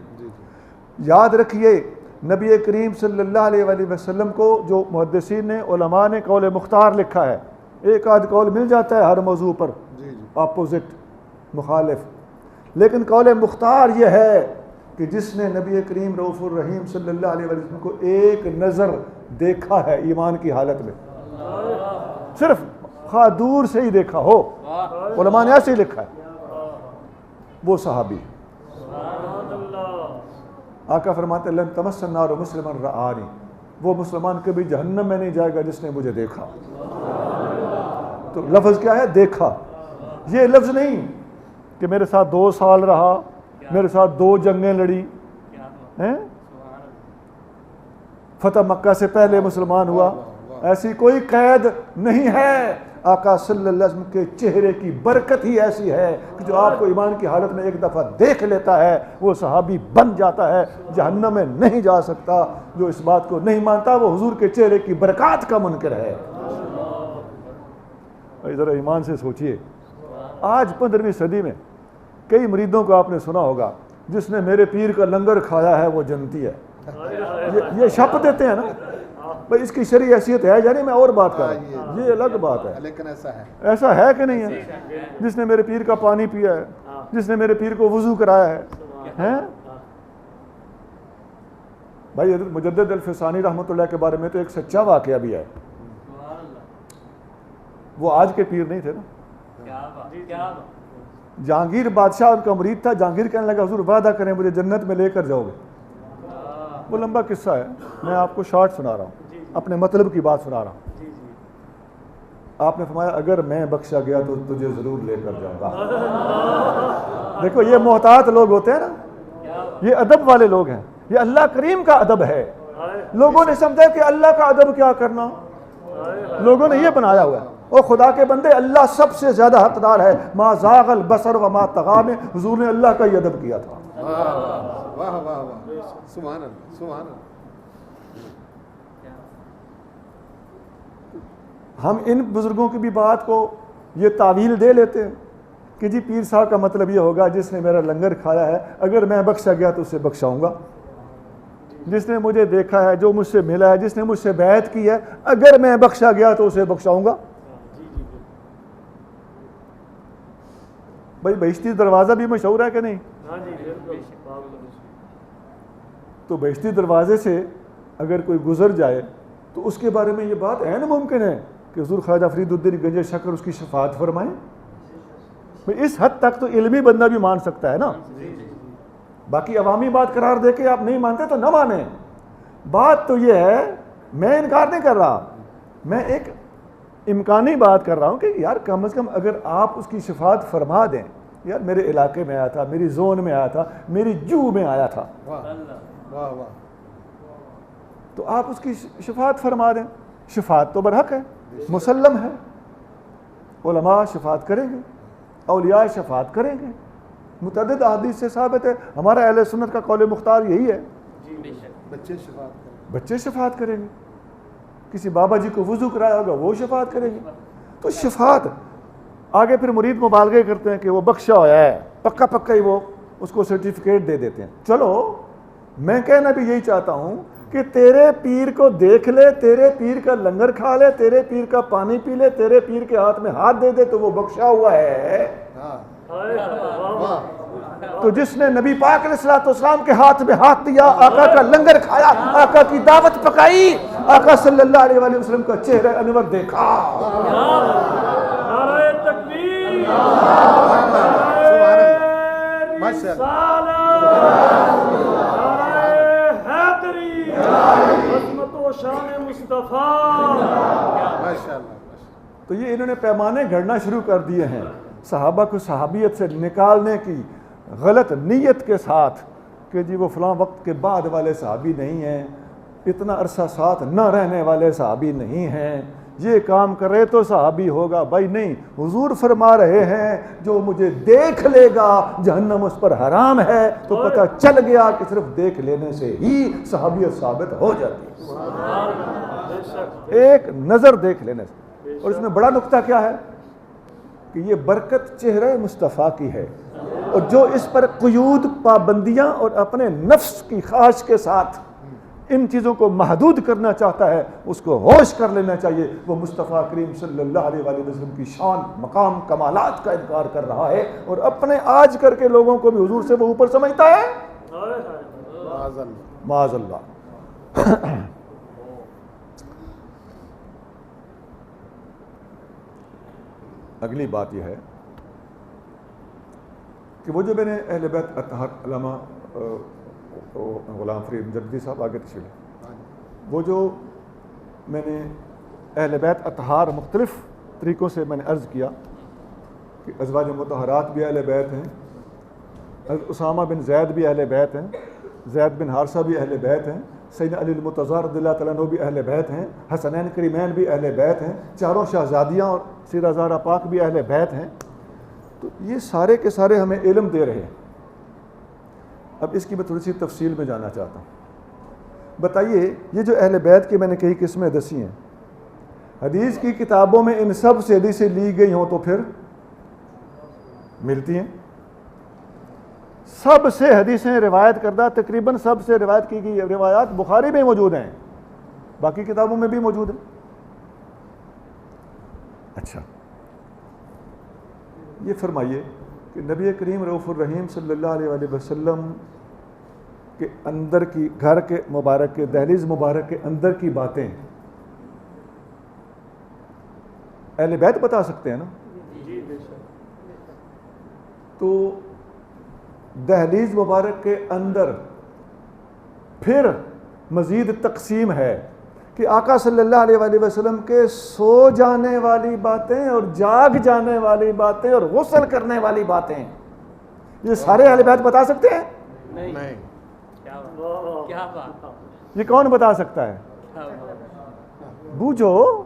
Speaker 1: یاد رکھیے نبی کریم صلی اللہ علیہ وآلہ وسلم کو جو محدثین نے، علماء نے قول مختار لکھا ہے، ایک آدھ قول مل جاتا ہے ہر موضوع پر اپوزٹ، مخالف، لیکن قول مختار یہ ہے کہ جس نے نبی کریم رؤوف الرحیم صلی اللہ علیہ وسلم کو ایک نظر دیکھا ہے ایمان کی حالت میں، صرف خواہ دور سے ہی دیکھا ہو، علماء نے ایسے ہی لکھا ہے، وہ صحابی۔ آقا فرماتے ہیں لن تمس النار مسلما رآنی، وہ مسلمان کبھی جہنم میں نہیں جائے گا جس نے مجھے دیکھا۔ تو لفظ کیا ہے؟ دیکھا۔ یہ لفظ نہیں کہ میرے ساتھ 2 سال رہا، میرے ساتھ 2 جنگیں لڑی، فتح مکہ سے پہلے مسلمان ہوا، ایسی کوئی قید نہیں ہے۔ آقا صلی اللہ علیہ وسلم کے چہرے کی برکت ہی ایسی ہے کہ جو آپ کو ایمان کی حالت میں ایک دفعہ دیکھ لیتا ہے وہ صحابی بن جاتا ہے، جہنم میں نہیں جا سکتا۔ جو اس بات کو نہیں مانتا وہ حضور کے چہرے کی برکات کا منکر ہے۔ ذرا ایمان سے سوچئے، آج 15ویں صدی میں کئی مریدوں کو آپ نے سنا ہوگا جس نے میرے پیر کا لنگر کھایا ہے وہ جنتی ہے، یہ شپ دیتے ہیں نا بھائی، اس کی شرعی حیثیت ہے یعنی میں اور بات کر رہا ہوں، یہ الگ بات ہے،
Speaker 3: لیکن
Speaker 1: ایسا ہے کہ نہیں ہے؟ جس نے میرے پیر کا پانی پیا ہے، جس نے میرے پیر کو وضو کرایا ہے، بھائی حضرت مجدد الفسانی رحمۃ اللہ کے بارے میں تو ایک سچا واقعہ بھی ہے، وہ آج کے پیر نہیں تھے نا، جہانگیر بادشاہ ان کا مرید تھا، جہانگیر کہنے لگا حضور وعدہ کریں مجھے جنت میں لے کر جاؤ گے، وہ لمبا قصہ ہے، میں آپ کو شارٹ سنا رہا ہوں، اپنے مطلب کی بات سنا رہا ہوں۔ آپ نے فرمایا اگر میں بخشا گیا تو تجھے ضرور لے کر جاؤں گا۔ دیکھو یہ محتاط لوگ ہوتے ہیں نا، یہ ادب والے لوگ ہیں، یہ اللہ کریم کا ادب ہے۔ لوگوں نے سمجھا کہ اللہ کا ادب کیا کرنا، لوگوں نے یہ بنایا ہوا ہے، اور خدا کے بندے اللہ سب سے زیادہ حقدار ہے، ما زاغ البصر وما طغى میں حضور نے اللہ کا ہی ادب کیا تھا۔
Speaker 3: واہ واہ واہ، سبحان اللہ سبحان اللہ۔
Speaker 1: ہم ان بزرگوں کی بھی بات کو یہ تعویل دے لیتے ہیں کہ جی پیر صاحب کا مطلب یہ ہوگا جس نے میرا لنگر کھایا ہے اگر میں بخشا گیا تو اسے بخشاؤں گا، جس نے مجھے دیکھا ہے، جو مجھ سے ملا ہے، جس نے مجھ سے بیعت کی ہے، اگر میں بخشا گیا تو اسے بخشاؤں گا۔ بھائی بہشتی دروازہ بھی مشہور ہے کہ نہیں؟ تو بہشتی دروازے سے اگر کوئی گزر جائے تو اس کے بارے میں یہ بات عین ممکن ہے کہ حضور خواجہ فرید الدین گنج شکر اس کی شفاعت فرمائیں۔ اس حد تک تو علمی بندہ بھی مان سکتا ہے نا، باقی عوامی بات قرار دے کے آپ نہیں مانتے تو نہ مانیں۔ بات تو یہ ہے، میں انکار نہیں کر رہا، میں ایک امکانی بات کر رہا ہوں کہ یار کم از کم اگر آپ اس کی شفاعت فرما دیں، یار میرے علاقے میں آیا تھا، میری زون میں آیا تھا، میری جو میں آیا تھا،
Speaker 3: واہ واہ،
Speaker 1: تو آپ اس کی شفاعت فرما دیں۔ شفاعت تو برحق ہے، مسلم ہے، علماء شفاعت کریں گے، اولیاء شفاعت کریں گے، متعدد احادیث سے ثابت ہے۔ ہمارا اہل سنت کا قول مختار یہی ہے،
Speaker 3: بچے شفاعت کریں،
Speaker 1: بچے شفاعت کریں گے، کسی بابا جی کو وضو کرایا ہوگا وہ شفاعت کریں گے۔ تو شفاعت آگے پھر مرید مبالغے کرتے ہیں کہ وہ بخشا ہوا ہے، پکا پکا ہی وہ اس کو سرٹیفکیٹ دے دیتے ہیں۔ چلو میں کہنا بھی یہی چاہتا ہوں کہ تیرے پیر کو دیکھ لے، تیرے پیر کا لنگر کھا لے، تیرے پیر کا پانی پی لے، تیرے پیر کے ہاتھ میں ہاتھ دے دے تو وہ بخشا ہوا ہے۔ تو جس نے نبی پاک علیہ الصلوۃ والسلام کے ہاتھ میں ہاتھ دیا، آقا کا لنگر کھایا، آقا کی دعوت پکائی، آقا صلی اللہ علیہ وآلہ وسلم کا چہرہ انور دیکھا،
Speaker 2: نعرہ تکبیر، عظمت و شان مصطفیٰ۔
Speaker 1: تو یہ انہوں نے پیمانے گھڑنا شروع کر دیے ہیں، صحابہ کو صحابیت سے نکالنے کی غلط نیت کے ساتھ کہ جی وہ فلاں وقت کے بعد والے صحابی نہیں ہیں، اتنا عرصہ ساتھ نہ رہنے والے صحابی نہیں ہیں، یہ کام کرے تو صحابی ہوگا۔ بھائی نہیں، حضور فرما رہے ہیں جو مجھے دیکھ لے گا جہنم اس پر حرام ہے، تو پتہ چل گیا کہ صرف دیکھ لینے سے ہی صحابیت ثابت ہو جاتی ہے، ایک نظر دیکھ لینے سے۔ اور اس میں بڑا نقطہ کیا ہے کہ یہ برکت چہرہ مصطفیٰ کی ہے، اور جو اس پر قیود، پابندیاں اور اپنے نفس کی خواہش کے ساتھ ان چیزوں کو محدود کرنا چاہتا ہے اس کو ہوش کر لینا چاہیے، وہ مصطفیٰ کریم صلی اللہ علیہ وآلہ وسلم کی شان، مقام، کمالات کا انکار کر رہا ہے، اور اپنے آج کر کے لوگوں کو بھی حضور سے وہ اوپر سمجھتا ہے، معاذ اللہ۔ اگلی بات یہ ہے کہ وہ جو میں نے اہل بیت اطہار، علامہ غلام فرید مجددی صاحب آگے تشریح، وہ جو میں نے اہل بیت اطہار مختلف طریقوں سے میں نے عرض کیا کہ ازواج مطہرات بھی اہل بیت ہیں، اسامہ بن زید بھی اہل بیت ہیں، زید بن حارثہ بھی اہل بیت ہیں، سیدنا علی المرتضیٰ رضی اللہ تعالیٰ عنہ بھی اہل بیت ہیں، حسنین کریمین بھی اہل بیت ہیں، چاروں شہزادیاں اور سیدہ زہرا پاک بھی اہل بیت ہیں۔ تو یہ سارے کے سارے ہمیں علم دے رہے ہیں۔ اب اس کی میں تھوڑی سی تفصیل میں جانا چاہتا ہوں۔ بتائیے یہ جو اہل بیت کی میں نے کئی قسمیں دسی ہیں، حدیث کی کتابوں میں ان سب سے حدیثیں لی گئی ہوں تو پھر ملتی ہیں، سب سے حدیثیں روایت کردہ، تقریباً سب سے روایت کی گئی روایات بخاری میں موجود ہیں، باقی کتابوں میں بھی موجود ہیں۔ اچھا یہ فرمائیے کہ نبی کریم رؤوف الرحیم صلی اللہ علیہ وآلہ وسلم کے اندر کی، گھر کے مبارک کے، دہلیز مبارک کے اندر کی باتیں اہل بیت بتا سکتے ہیں نا؟ تو دہلیز مبارک کے اندر پھر مزید تقسیم ہے کہ آقا صلی اللہ علیہ وآلہ وسلم کے سو جانے والی باتیں اور جاگ جانے والی باتیں اور غسل کرنے والی باتیں، یہ سارے اہل بیت بتا سکتے ہیں؟
Speaker 3: نہیں،
Speaker 2: کیا بات،
Speaker 1: یہ کون بتا سکتا ہے؟ بوجھو،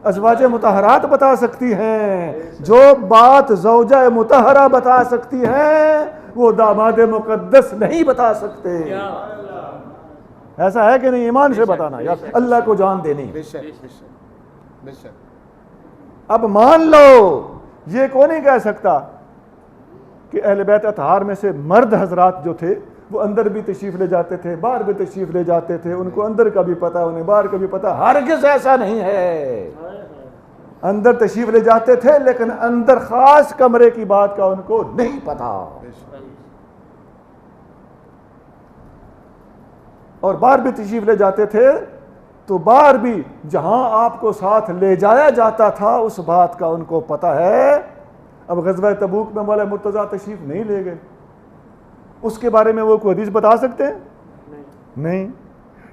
Speaker 1: ازواج مطہرات بتا سکتی ہیں، جو بات زوجہ مطہرہ بتا سکتی ہیں وہ داماد مقدس نہیں بتا سکتے۔ ایسا ہے کہ نہیں؟ ایمان سے بتانا یار، اللہ کو جان دینی۔
Speaker 3: بے شک بے شک بے شک۔
Speaker 1: اب مان لو یہ کون نہیں کہہ سکتا کہ اہل بیت اطہار میں سے مرد حضرات جو تھے وہ اندر بھی تشریف لے جاتے تھے، باہر بھی تشریف لے جاتے تھے، ان کو اندر کا بھی پتہ انہیں باہر کا بھی پتہ. ہرگز ایسا نہیں ہے. اندر تشریف لے جاتے تھے لیکن اندر خاص کمرے کی بات کا ان کو نہیں پتا، اور باہر بھی تشریف لے جاتے تھے تو باہر بھی جہاں آپ کو ساتھ لے جایا جاتا تھا اس بات کا ان کو پتا ہے. اب غزوہ تبوک میں مولا مرتضیٰ تشریف نہیں لے گئے، اس کے بارے میں وہ کوئی حدیث بتا سکتے ہیں؟ نہیں.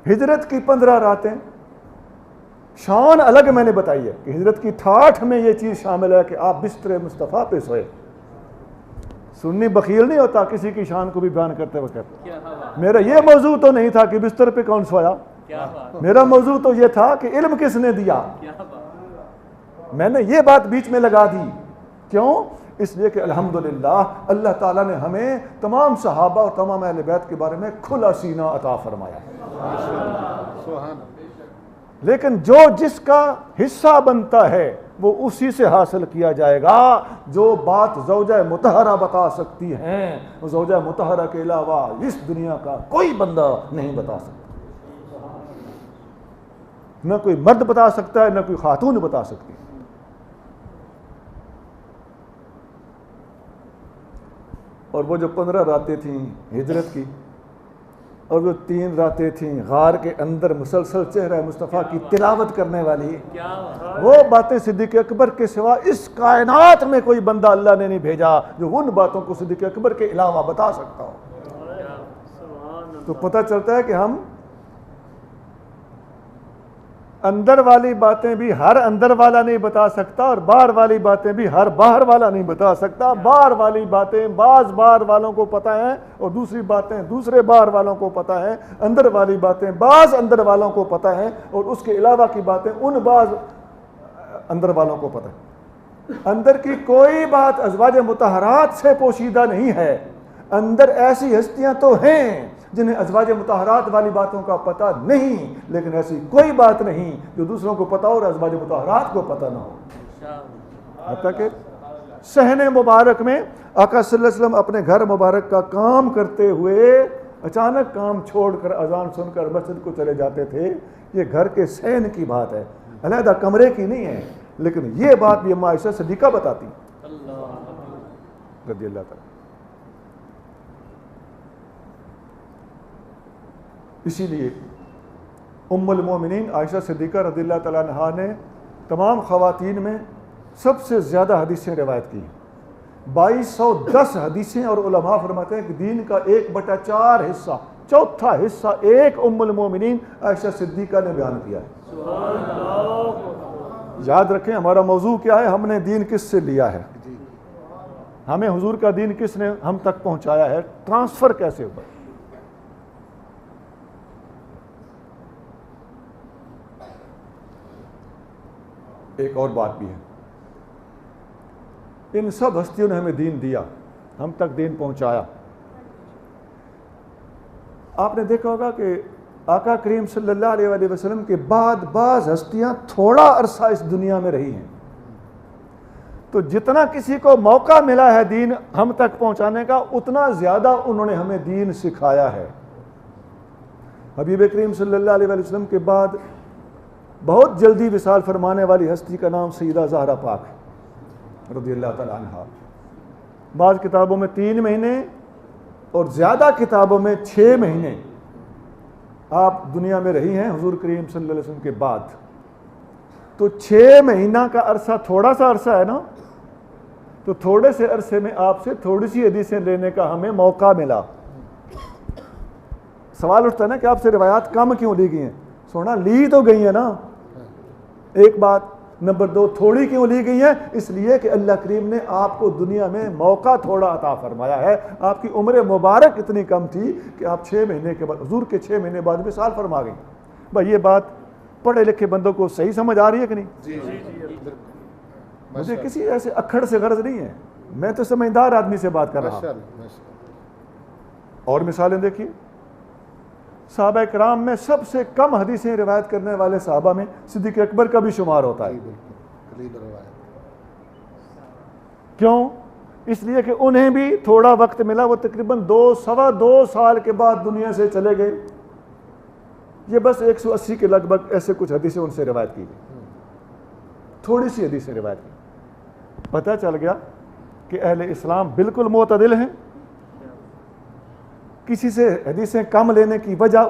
Speaker 1: ہجرت کی 15 راتیں شان الگ میں نے بتائی ہے کہ ہجرت کی ٹھاٹھ میں یہ چیز شامل ہے کہ آپ بستر مصطفیٰ پہ سوئے. سنی بخیل نہیں ہوتا کسی کی شان کو بھی بیان کرتے وقت. میرا یہ موضوع تو نہیں تھا کہ بستر پہ کون سویا، میرا موضوع تو یہ تھا کہ علم کس نے دیا. میں نے یہ بات بیچ میں لگا دی. کیوں؟ اس لیے کہ الحمدللہ اللہ تعالیٰ نے ہمیں تمام صحابہ اور تمام اہل بیت کے بارے میں کھلا سینہ عطا فرمایا. لیکن جو جس کا حصہ بنتا ہے وہ اسی سے حاصل کیا جائے گا. جو بات زوجہ مطہرہ بتا سکتی ہیں وہ زوجہ مطہرہ کے علاوہ اس دنیا کا کوئی بندہ نہیں بتا سکتا. نہ کوئی مرد بتا سکتا ہے نہ کوئی خاتون بتا سکتی. اور وہ جو 15 راتیں تھیں ہجرت کی اور وہ 3 راتیں تھیں غار کے اندر مسلسل چہرہ مصطفیٰ کی تلاوت کرنے والی، وہ باتیں صدیق اکبر کے سوا اس کائنات میں کوئی بندہ اللہ نے نہیں بھیجا جو ان باتوں کو صدیق اکبر کے علاوہ بتا سکتا ہو. تو پتہ چلتا ہے کہ ہم اندر والی باتیں بھی ہر اندر والا نہیں بتا سکتا اور باہر والی باتیں بھی ہر باہر والا نہیں بتا سکتا. باہر والی باتیں بعض باہر والوں کو پتہ ہیں اور دوسری باتیں دوسرے باہر والوں کو پتہ ہیں. اندر والی باتیں بعض اندر والوں کو پتہ ہیں اور اس کے علاوہ کی باتیں ان بعض اندر والوں کو پتہ ہیں. اندر کی کوئی بات ازواج مطہرات سے پوشیدہ نہیں ہے. اندر ایسی ہستیاں تو ہیں جنہیں ازواج مطہرات والی باتوں کا پتہ نہیں، لیکن ایسی کوئی بات نہیں جو دوسروں کو پتہ ہو اور ازواج مطہرات کو پتہ نہ ہو. حتیٰ کہ صحن مبارک میں آقا صلی اللہ علیہ وسلم اپنے گھر مبارک کا کام کرتے ہوئے اچانک کام چھوڑ کر اذان سن کر مسجد کو چلے جاتے تھے. یہ گھر کے صحن کی بات ہے، علیحدہ کمرے کی نہیں ہے. لیکن یہ بات بھی اماں عائشہ صدیقہ بتاتی رضی اللہ تعالیٰ. اسی لیے ام المومنین عائشہ صدیقہ رضی اللہ تعالیٰ عنہا نے تمام خواتین میں سب سے زیادہ حدیثیں روایت کی. 2210 حدیثیں، اور علماء فرماتے ہیں کہ دین کا 1/4 حصہ، چوتھا حصہ ایک ام المومنین عائشہ صدیقہ نے بیان کیا ہے. یاد رکھیں ہمارا موضوع کیا ہے، ہم نے دین کس سے لیا ہے، ہمیں حضور کا دین کس نے ہم تک پہنچایا ہے، ٹرانسفر کیسے ہوا. ایک اور بات بھی ہے، ان سب ہستیوں نے ہمیں دین دیا، ہم تک دین پہنچایا. آپ نے دیکھا ہوگا کہ آقا کریم صلی اللہ علیہ وآلہ وسلم کے بعد بعض ہستیاں تھوڑا عرصہ اس دنیا میں رہی ہیں، تو جتنا کسی کو موقع ملا ہے دین ہم تک پہنچانے کا اتنا زیادہ انہوں نے ہمیں دین سکھایا ہے. حبیب کریم صلی اللہ علیہ وآلہ وسلم کے بعد بہت جلدی وصال فرمانے والی ہستی کا نام سیدہ زہرا پاک ہے رضی اللہ تعالیٰ عنہا. بعض کتابوں میں 3 مہینے اور زیادہ کتابوں میں 6 مہینے آپ دنیا میں رہی ہیں حضور کریم صلی اللہ علیہ وسلم کے بعد. تو 6 مہینہ کا عرصہ تھوڑا سا عرصہ ہے نا، تو تھوڑے سے عرصے میں آپ سے تھوڑی سی حدیثیں لینے کا ہمیں موقع ملا. سوال اٹھتا ہے نا کہ آپ سے روایات کم کیوں لی گئی ہیں. سونا لی تو گئی ہیں نا، ایک بات. نمبر 2 تھوڑی کیوں لی گئی ہیں؟ اس لیے کہ اللہ کریم نے آپ کو دنیا میں موقع تھوڑا عطا فرمایا ہے. آپ کی عمر مبارک اتنی کم تھی کہ آپ 6 مہینے کے بعد حضور کے 6 مہینے بعد وصال فرما گئی. بھائی یہ بات پڑھے لکھے بندوں کو صحیح سمجھ آ رہی ہے کہ نہیں؟
Speaker 3: جی
Speaker 1: مجھے کسی ایسے اکھڑ سے غرض نہیں ہے، میں تو سمجھدار آدمی سے بات کر رہا ہوں. اور مثالیں دیکھیے، صحابہ کرام میں سب سے کم حدیثیں روایت کرنے والے صحابہ میں صدیق اکبر کا بھی شمار ہوتا ہے. کیوں؟ اس لیے کہ انہیں بھی تھوڑا وقت ملا، وہ تقریباً 2 سال کے بعد دنیا سے چلے گئے۔ یہ بس 180 کے لگ بھگ ایسے کچھ حدیثیں ان سے روایت کی گئی، تھوڑی سی حدیثیں روایت کی۔ پتہ چل گیا کہ اہل اسلام بالکل معتدل ہیں، کسی سے حدیثیں کم لینے کی وجہ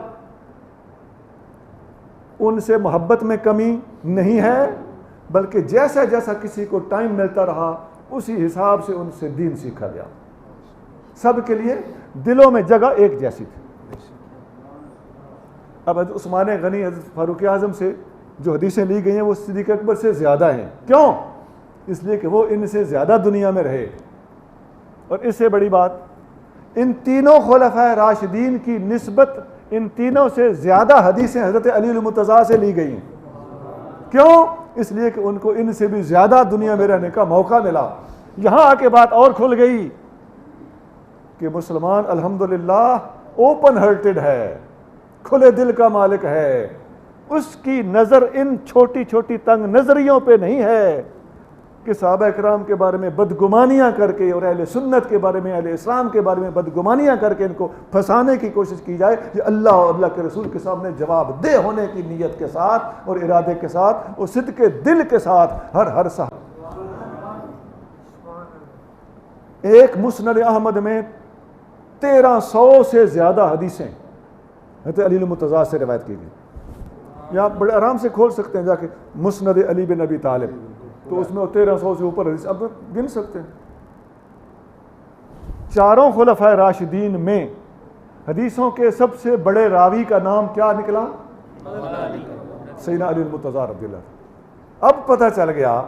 Speaker 1: ان سے محبت میں کمی نہیں ہے، بلکہ جیسا جیسا کسی کو ٹائم ملتا رہا اسی حساب سے ان سے دین سیکھا گیا۔ سب کے لیے دلوں میں جگہ ایک جیسی تھی۔ اب حضرت عثمان غنی، حضرت فاروق اعظم سے جو حدیثیں لی گئی ہیں وہ صدیق اکبر سے زیادہ ہیں۔ کیوں؟ اس لیے کہ وہ ان سے زیادہ دنیا میں رہے۔ اور اس سے بڑی بات، ان تینوں خلفائے راشدین کی نسبت ان تینوں سے زیادہ حدیثیں حضرت علی المرتضیٰ سے لی گئی ہیں۔ کیوں؟ اس لیے کہ ان کو ان سے بھی زیادہ دنیا میں رہنے کا موقع ملا۔ یہاں آ کے بات اور کھل گئی کہ مسلمان الحمدللہ اوپن ہارٹڈ ہے، کھلے دل کا مالک ہے، اس کی نظر ان چھوٹی چھوٹی تنگ نظریوں پہ نہیں ہے کہ صحابہ کرام کے بارے میں بدگمانیاں کر کے اور اہل سنت کے بارے میں، اہل اسلام کے بارے میں بدگمانیاں کر کے ان کو پھنسانے کی کوشش کی جائے۔ یہ اللہ اور اللہ کے رسول کے سامنے جواب دہ ہونے کی نیت کے ساتھ اور ارادے کے ساتھ اور صدق دل کے ساتھ ہر صاحب۔ ایک مسند احمد میں 1300 سے زیادہ حدیثیں حضرت علی المرتضیٰ سے روایت کی گئی۔ آپ بڑے آرام سے کھول سکتے ہیں جا کے مسند علی بن ابی طالب، تو اس میں 1300 سے اوپر حدیث اب گن سکتے ہیں۔ چاروں خلفائے راشدین میں حدیثوں کے سب سے بڑے راوی کا نام کیا نکلا؟ سیدنا علی المرتضیٰ رضی اللہ۔ اب پتہ چل گیا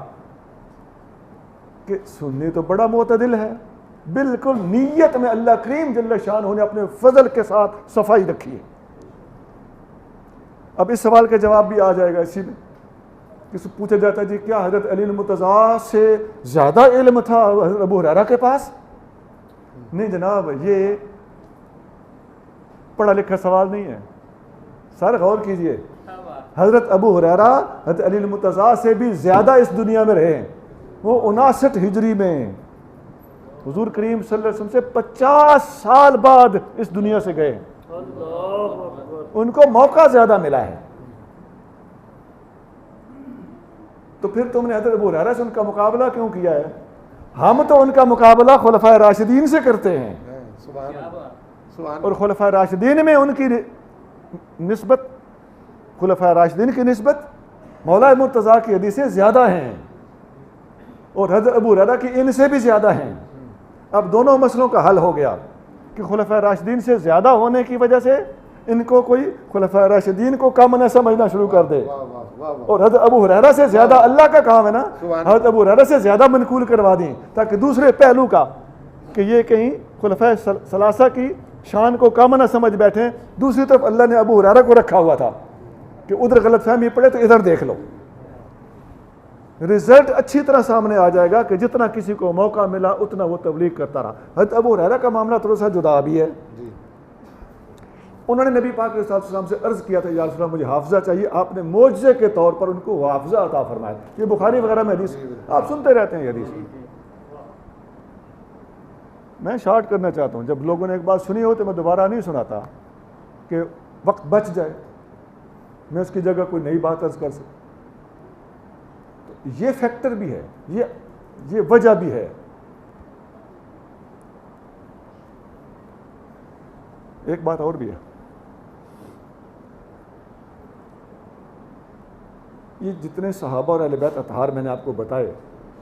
Speaker 1: کہ سنی تو بڑا معتدل ہے، بالکل نیت میں اللہ کریم جل شانہ نے اپنے فضل کے ساتھ صفائی رکھی ہے۔ اب اس سوال کا جواب بھی آ جائے گا اسی میں، کسی پوچھا جاتا ہے جی کیا حضرت علی المرتضیٰ سے زیادہ علم تھا حضرت ابو ہریرہ کے پاس؟ نہیں جناب، یہ پڑھا لکھا سوال نہیں ہے، سر غور کیجئے۔ حضرت ابو ہریرہ حضرت علی المرتضیٰ سے بھی زیادہ اس دنیا میں رہے ہیں۔ وہ 59 ہجری میں حضور کریم صلی اللہ علیہ وسلم سے 50 سال بعد اس دنیا سے گئے، ان کو موقع زیادہ ملا ہے۔ تو پھر تم نے حضرت ابو ہریرہ سے ان کا مقابلہ کیوں کیا ہے؟ ہم تو ان کا مقابلہ خلفائے راشدین سے کرتے ہیں، اور خلفائے راشدین میں ان کی نسبت، خلفائے راشدین کی نسبت مولا مرتضیٰ کی حدیثیں زیادہ ہیں، اور حضرت ابو ہریرہ کی ان سے بھی زیادہ ہیں۔ اب دونوں مسئلوں کا حل ہو گیا کہ خلفائے راشدین سے زیادہ ہونے کی وجہ سے ان کو کوئی خلفائے راشدین کو کم نہ سمجھنا شروع کر دے، اور حضرت ابو ہریرہ سے زیادہ اللہ کا کام ہے نا، حضرت ابو ہریرہ سے زیادہ منقول کروا دیں تاکہ دوسرے پہلو کا کہ یہ کہیں خلفائے ثلاثہ کی شان کو کم نہ سمجھ بیٹھیں۔ دوسری طرف اللہ نے ابو ہریرہ کو رکھا ہوا تھا کہ ادھر غلط فہمی پڑے تو ادھر دیکھ لو، رزلٹ اچھی طرح سامنے آ جائے گا کہ جتنا کسی کو موقع ملا اتنا وہ تبلیغ کرتا رہا۔ حضرت ابو ہریرہ کا معاملہ تھوڑا سا جدا بھی ہے۔ انہوں نے نبی پاک علیہ السلام سے عرض کیا تھا یا رسول اللہ مجھے حافظہ چاہیے، آپ نے معجزے کے طور پر ان کو حافظہ عطا فرمایا۔ یہ بخاری وغیرہ میں حدیث آپ سنتے رہتے ہیں یہ حدیث۔ میں شارٹ کرنا چاہتا ہوں، جب لوگوں نے ایک بات سنی ہو تو میں دوبارہ نہیں سناتا کہ وقت بچ جائے، میں اس کی جگہ کوئی نئی بات عرض کر سکتا۔ یہ فیکٹر بھی ہے، یہ وجہ بھی ہے۔ ایک بات اور بھی ہے، یہ جتنے صحابہ اور اہل بیت اطہار میں نے آپ کو بتائے،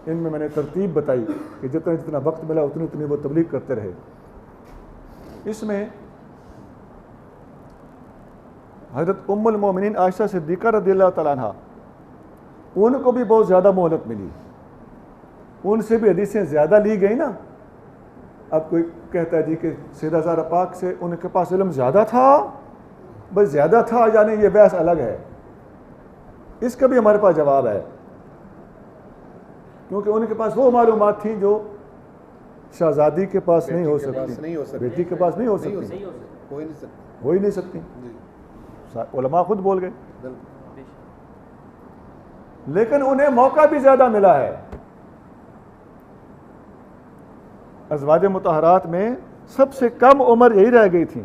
Speaker 1: ان میں نے ترتیب بتائی کہ جتنا وقت ملا اتنی وہ تبلیغ کرتے رہے۔ اس میں حضرت ام المومنین عائشہ صدیقہ رضی اللہ تعالیٰ عنہ، ان کو بھی بہت زیادہ مہلت ملی، ان سے بھی حدیثیں زیادہ لی گئی نا۔ اب کوئی کہتا ہے جی کہ سیدہ زہرا پاک سے ان کے پاس علم زیادہ تھا، بس زیادہ تھا یعنی یہ بحث الگ ہے، اس کا بھی ہمارے پاس جواب ہے، کیونکہ ان کے پاس وہ معلومات تھیں جو شہزادی کے پاس نہیں ہو سکتی، بیٹی کے پاس نہیں ہو سکتی، ہو ہی نہیں سکتی، علماء خود بول گئے۔ لیکن انہیں موقع بھی زیادہ ملا ہے، ازواج مطہرات میں سب سے کم عمر یہی رہ گئی تھی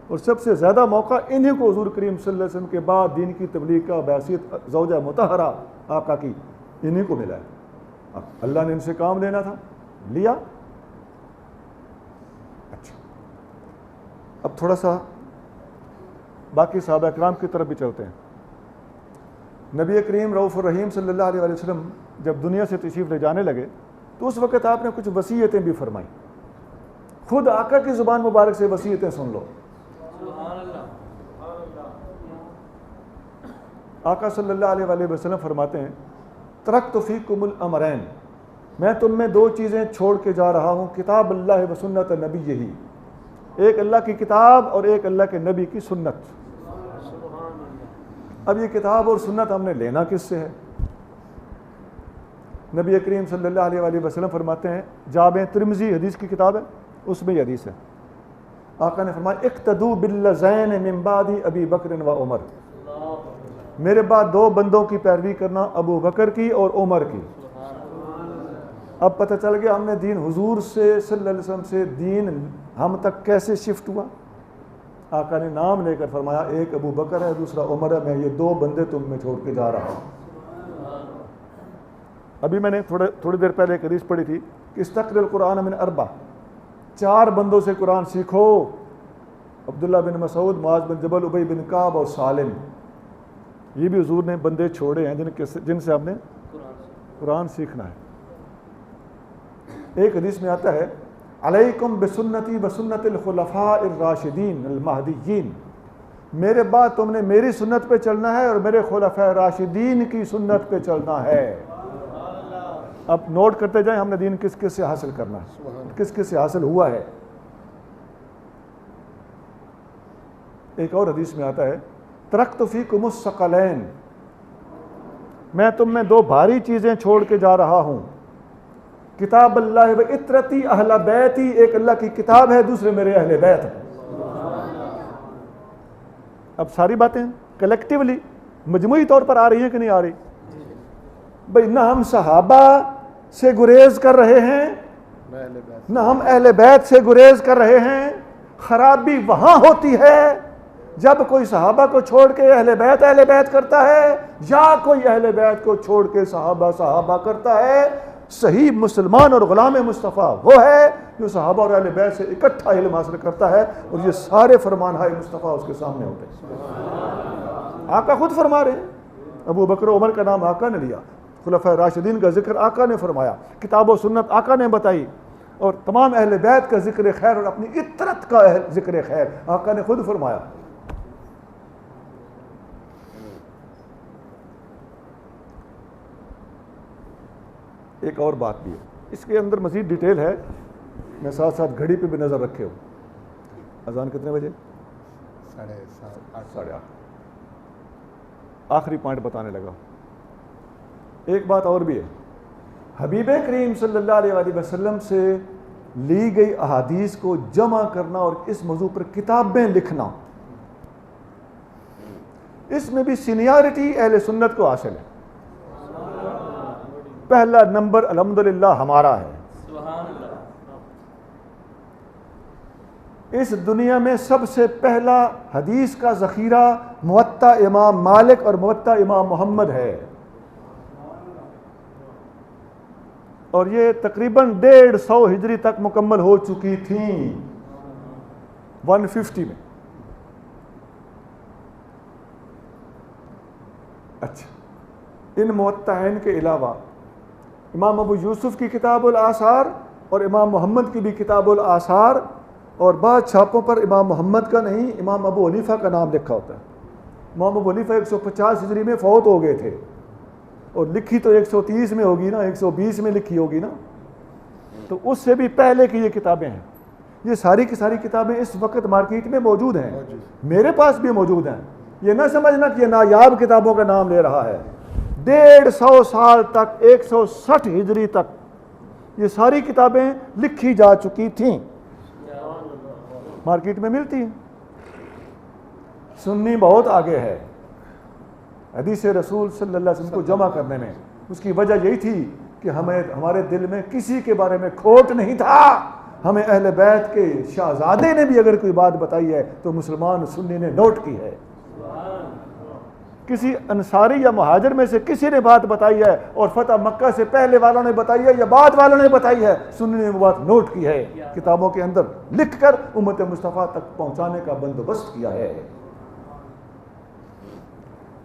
Speaker 1: اور سب سے زیادہ موقع انہی کو حضور کریم صلی اللہ علیہ وسلم کے بعد دین کی تبلیغ کا بحیثیت زوجہ مطہرہ آقا کی انہی کو ملا ہے. اللہ نے ان سے کام لینا تھا, لیا. اچھا, اب تھوڑا سا باقی صحابہ اکرام کی طرف بھی چلتے ہیں. نبی کریم رؤوف الرحیم صلی اللہ علیہ وسلم جب دنیا سے تشریف لے جانے لگے تو اس وقت آپ نے کچھ وصیتیں بھی فرمائیں. خود آقا کی زبان مبارک سے وصیتیں سن لو. آقا صلی اللہ علیہ وسلم فرماتے ہیں ترکت فیکم الامرین, میں تم میں دو چیزیں چھوڑ کے جا رہا ہوں, کتاب اللہ و سنت نبی, یہی ایک اللہ کی کتاب اور ایک اللہ کے نبی کی سنت. اب یہ کتاب اور سنت ہم نے لینا کس سے ہے؟ نبی کریم صلی اللہ علیہ وسلم فرماتے ہیں, جامع ترمذی حدیث کی کتاب ہے, اس میں یہ حدیث ہے. آقا نے فرمایا اقتدوا باللذین من بعد ابی بکر و عمر, میرے بعد دو بندوں کی پیروی کرنا, ابو بکر کی اور عمر کی. اب پتہ چل گیا ہم نے دین حضور سے صلی اللہ علیہ وسلم سے دین ہم تک کیسے شفٹ ہوا. آقا نے نام لے کر فرمایا ایک ابو بکر ہے, دوسرا عمر ہے, میں یہ دو بندے تم میں چھوڑ کے جا رہا ہوں. ابھی میں نے تھوڑی دیر پہلے ایک حدیث پڑھی تھی کہ استقر القرآن من اربع, چار بندوں سے قرآن سیکھو, عبداللہ بن مسعود, معاذ بن جبل, ابی بن کعب اور سالم. یہ بھی حضور نے بندے چھوڑے ہیں جن سے آپ نے قرآن سیکھنا ہے. ایک حدیث میں آتا ہے علیکم بسنتی بسنت الخلفاء الراشدین المہدیین, میرے بعد تم نے میری سنت پہ چلنا ہے اور میرے خلفاء راشدین کی سنت پہ چلنا ہے. اب نوٹ کرتے جائیں ہم نے دین کس کس سے حاصل کرنا ہے, کس کس سے حاصل ہوا ہے. ایک اور حدیث میں آتا ہے ترکت فیکم الثقلین, میں تم میں دو بھاری چیزیں چھوڑ کے جا رہا ہوں, کتاب اللہ و اطرتی اہل بیتی, ایک اللہ کی کتاب ہے, دوسرے میرے اہل بیت ہیں. اب ساری باتیں کلیکٹیولی مجموعی طور پر آ رہی ہیں کہ نہیں آ رہی؟ بھئی نہ ہم صحابہ سے گریز کر رہے ہیں, نہ ہم اہل بیت سے گریز کر رہے ہیں. خرابی وہاں ہوتی ہے جب کوئی صحابہ کو چھوڑ کے اہل بیت کرتا ہے, یا کوئی اہل بیت کو چھوڑ کے صحابہ کرتا ہے. صحیح مسلمان اور غلام مصطفیٰ وہ ہے جو صحابہ اور اہل بیت سے اکٹھا علم حاصل کرتا ہے, اور یہ سارے فرمان ہائے مصطفیٰ اس کے سامنے ہوتے ہیں. آقا خود فرما رہے ہیں, ابو بکر عمر کا نام آقا نے لیا, خلفاء راشدین کا ذکر آقا نے فرمایا, کتاب و سنت آقا نے بتائی, اور تمام اہل بیت کا ذکر خیر اور اپنی اطرت کا ذکر خیر آقا نے خود فرمایا. ایک اور بات بھی ہے, اس کے اندر مزید ڈیٹیل ہے, میں ساتھ ساتھ گھڑی پہ بھی نظر رکھے ہو. اذان کتنے بجے؟ 8:30. آخری پوائنٹ بتانے لگا. ایک بات اور بھی ہے, حبیب کریم صلی اللہ علیہ وسلم سے لی گئی احادیث کو جمع کرنا اور اس موضوع پر کتابیں لکھنا, اس میں بھی سینیارٹی اہل سنت کو حاصل ہے. پہلا نمبر الحمدللہ ہمارا ہے. اس دنیا میں سب سے پہلا حدیث کا ذخیرہ موطا امام مالک اور موطا امام محمد ہے, اور یہ تقریباً 150 ہجری تک مکمل ہو چکی تھیں, 150 میں. اچھا, ان موطئین کے علاوہ امام ابو یوسف کی کتاب الآثار اور امام محمد کی بھی کتاب الآثار, اور بعض چھاپوں پر امام محمد کا نہیں امام ابو حنیفہ کا نام لکھا ہوتا ہے. امام ابو حنیفہ 150 ہجری میں فوت ہو گئے تھے, اور لکھی تو 130 میں ہوگی نا, 120 میں لکھی ہوگی نا, تو اس سے بھی پہلے کی یہ کتابیں ہیں. یہ ساری کی ساری کتابیں اس وقت مارکیٹ میں موجود ہیں, میرے پاس بھی موجود ہیں. یہ نہ سمجھنا کہ یہ نایاب کتابوں کا نام لے رہا ہے. 150 سال تک, 160 ہجری تک یہ ساری کتابیں لکھی جا چکی تھیں, مارکیٹ میں ملتی ہیں. سنی بہت آگے ہے حدیث رسول صلی اللہ علیہ وسلم کو جمع کرنے میں. اس کی وجہ یہی تھی کہ ہمارے دل میں کسی کے بارے میں کھوٹ نہیں تھا, ہمیں اہل بیت کے شہزادے نے بھی اگر کوئی بات بتائی ہے تو مسلمان سنی نے نوٹ کی ہے. کسی انصاری یا مہاجر میں سے کسی نے بات بتائی ہے اور فتح مکہ سے پہلے والوں نے بتائی ہے یا بعد والوں نے بتائی ہے, سنی نے وہ بات نوٹ کی ہے, کتابوں کے اندر لکھ کر امت مصطفیٰ تک پہنچانے کا بندوبست کیا ہے.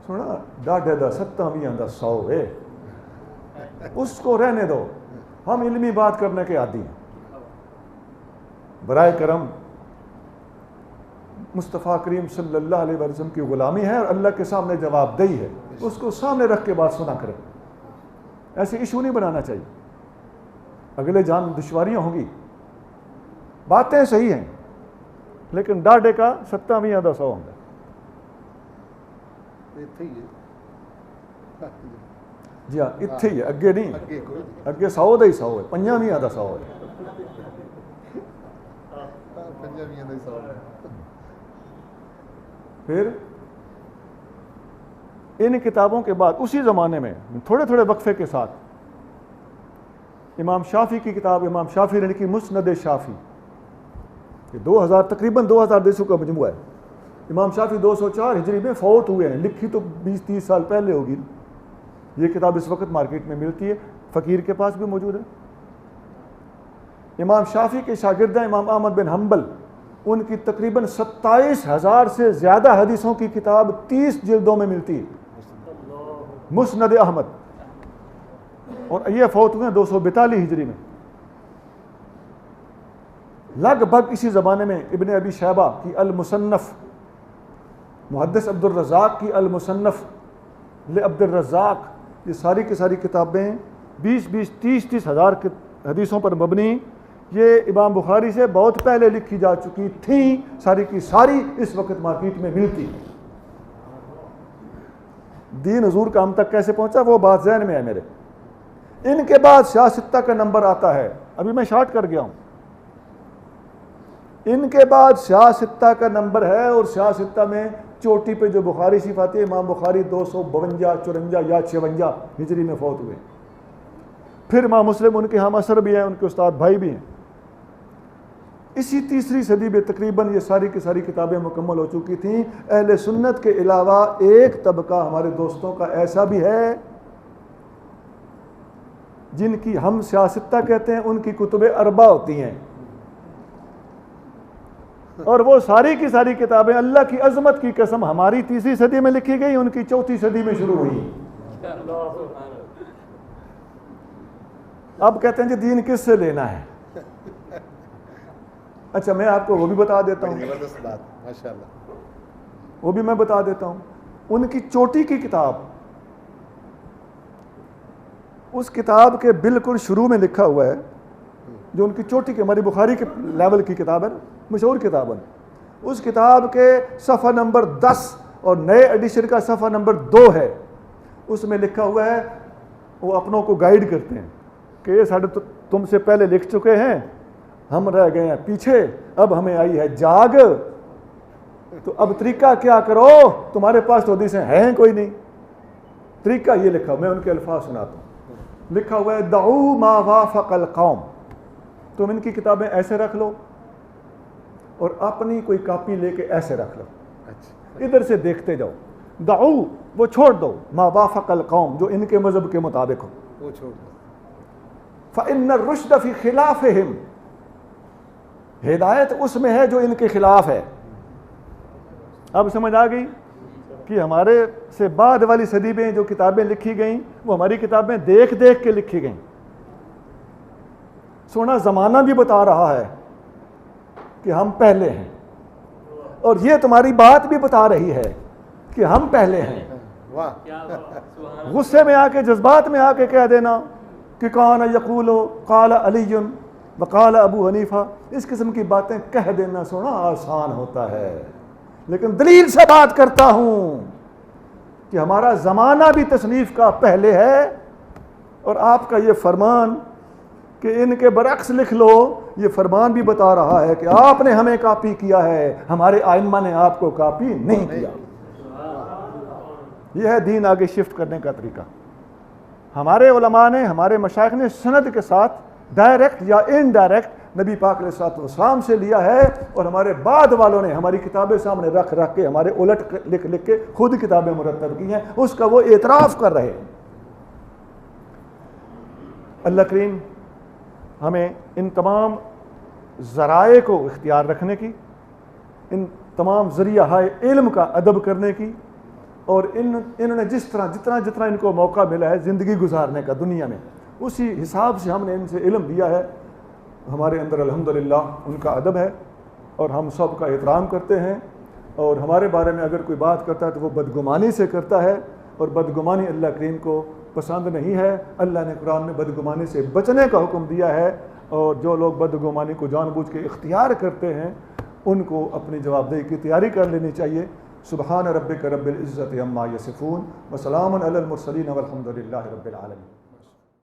Speaker 1: سنا ڈاڈے دا 70 دا 100 ہے, اس کو رہنے دو, ہم علمی بات کرنے کے عادی ہیں. برائے کرم مصطفیٰ کریم صلی اللہ علیہ وسلم کی غلامی ہے اور اللہ کے سامنے جواب دہی ہے, اس کو سامنے رکھ کے بات سنا کریں. ایسے ایشو نہیں بنانا چاہیے. اگلے جان دشواریاں ہوں گی, باتیں صحیح ہیں لیکن ڈاڈے کا 70 دا 100 ہوگا. جی ہاں اتھے ہی ہے, اگے نہیں, اگے 100 دا ہی 100 ہے, 50 دا 100 ہے. پھر ان کتابوں کے بعد اسی زمانے میں تھوڑے تھوڑے وقفے کے ساتھ امام شافعی کی کتاب, امام شافعی نے لکھی مسند شافعی, یہ 2000 تقریباً 2000 حدیثوں کا مجموعہ ہے. امام شافعی 204 ہجری میں فوت ہوئے ہیں, لکھی تو 20-30 سال پہلے ہوگی. یہ کتاب اس وقت مارکیٹ میں ملتی ہے, فقیر کے پاس بھی موجود ہے. امام شافعی کے شاگرد ہیں امام احمد بن حنبل, ان کی تقریباً 27,000 سے زیادہ حدیثوں کی کتاب 30 جلدوں میں ملتی ہے, مسند احمد, اور یہ فوت ہوئے ہیں 242 ہجری میں. لگ بھگ اسی زمانے میں ابن ابی شیبہ کی المصنف, محدث عبد الرزاق کی المصنف لعبد الرزاق, یہ ساری کی ساری کتابیں 20-30 ہزار حدیثوں پر مبنی, یہ امام بخاری سے بہت پہلے لکھی جا چکی تھیں, ساری کی ساری اس وقت مارکیٹ میں ملتی. دین حضور کا ہم تک کیسے پہنچا وہ بات ذہن میں ہے میرے. ان کے بعد شاہ ستہ کا نمبر آتا ہے, ابھی میں شارٹ کر گیا ہوں. ان کے بعد شاہ ستہ کا نمبر ہے, اور شاہ ستہ میں چوٹی پہ جو بخاری شریف آتی ہے, امام بخاری 252, 54 یا 56 ہجری میں فوت ہوئے. پھر امام مسلم ان کے ہم عصر بھی ہیں, ان کے استاد بھائی بھی ہیں. اسی تیسری صدی میں تقریباً یہ ساری کی ساری کتابیں مکمل ہو چکی تھیں. اہل سنت کے علاوہ ایک طبقہ ہمارے دوستوں کا ایسا بھی ہے جن کی ہم سیاستہ کہتے ہیں, ان کی کتب اربع ہوتی ہیں, اور وہ ساری کی ساری کتابیں اللہ کی عظمت کی قسم ہماری تیسری صدی میں لکھی گئی, ان کی چوتھی صدی میں شروع ہوئی. اب کہتے ہیں جی دین کس سے لینا ہے. اچھا میں آپ کو وہ بھی بتا دیتا ہوں, وہ بھی میں بتا دیتا ہوں. ان کی چوٹی کی کتاب, اس کتاب کے بالکل شروع میں لکھا ہوا ہے, جو ان کی چوٹی کی ہماری بخاری کے لیول کی کتاب ہے, مشہور کتاب ہے, اس کتاب کے صفحہ نمبر 10 اور نئے ایڈیشن کا صفحہ نمبر 2 ہے. اس میں لکھا ہوا ہے, وہ اپنوں کو گائیڈ کرتے ہیں کہ یہ ساڑھے تم سے پہلے لکھ چکے ہیں, ہم رہ گئے ہیں پیچھے, اب ہمیں آئی ہے جاگ, تو اب طریقہ کیا کرو, تمہارے پاس تو حدیثیں ہیں کوئی نہیں. طریقہ یہ لکھا, میں ان کے الفاظ سناتا ہوں. لکھا ہوا ہے دعو ما وافق القوم, تم ان کی کتابیں ایسے رکھ لو اور اپنی کوئی کاپی لے کے ایسے رکھ لو, ادھر سے دیکھتے جاؤ. دعو وہ چھوڑ دو, ما وافق القوم جو ان کے مذہب کے مطابق ہو,
Speaker 3: وہ چھوڑ دو.
Speaker 1: فإن الرشد فی خلافہم, ہدایت اس میں ہے جو ان کے خلاف ہے. اب سمجھ آ گئی کہ ہمارے سے بعد والی صدی میں جو کتابیں لکھی گئیں وہ ہماری کتابیں دیکھ دیکھ کے لکھی گئیں. سونا زمانہ بھی بتا رہا ہے کہ ہم پہلے ہیں, اور یہ تمہاری بات بھی بتا رہی ہے کہ ہم پہلے ہیں. غصے میں آ کے, جذبات میں آ کے کہہ دینا کہ کان یقول قال علی وقال ابو حنیفہ, اس قسم کی باتیں کہہ دینا سونا آسان ہوتا ہے, لیکن دلیل سے بات کرتا ہوں کہ ہمارا زمانہ بھی تصنیف کا پہلے ہے, اور آپ کا یہ فرمان کہ ان کے برعکس لکھ لو, یہ فرمان بھی بتا رہا ہے کہ آپ نے ہمیں کاپی کیا ہے, ہمارے ائمہ نے آپ کو کاپی نہیں کیا. یہ ہے دین آگے شفٹ کرنے کا طریقہ. ہمارے علماء نے, ہمارے مشائخ نے سند کے ساتھ ڈائریکٹ یا انڈائریکٹ نبی پاک علیہ الصلوۃ والسلام سے لیا ہے، اور ہمارے بعد والوں نے ہماری کتابیں سامنے رکھ رکھ کے ہمارے الٹ لکھ لکھ کے خود کتابیں مرتب کی ہیں، اس کا وہ اعتراف کر رہے ہیں۔ اللہ کریم ہمیں ان تمام ذرائع کو اختیار رکھنے کی، ان تمام ذریعہ ہائے علم کا ادب کرنے کی، اور انہوں نے جتنا ان کو موقع ملا ہے زندگی گزارنے کا دنیا میں، اسی حساب سے ہم نے ان سے علم لیا ہے۔ ہمارے اندر الحمدللہ ان کا ادب ہے، اور ہم سب کا احترام کرتے ہیں، اور ہمارے بارے میں اگر کوئی بات کرتا ہے تو وہ بدگمانی سے کرتا ہے، اور بدگمانی اللہ کریم کو پسند نہیں ہے۔ اللہ نے قرآن میں بدگمانی سے بچنے کا حکم دیا ہے، اور جو لوگ بدگمانی کو جان بوجھ کے اختیار کرتے ہیں ان کو اپنی جواب دہی کی تیاری کر لینی چاہیے۔ سبحان ربک رب العزت عما یصفون وسلام علی المرسلین والحمد للہ رب العالمین۔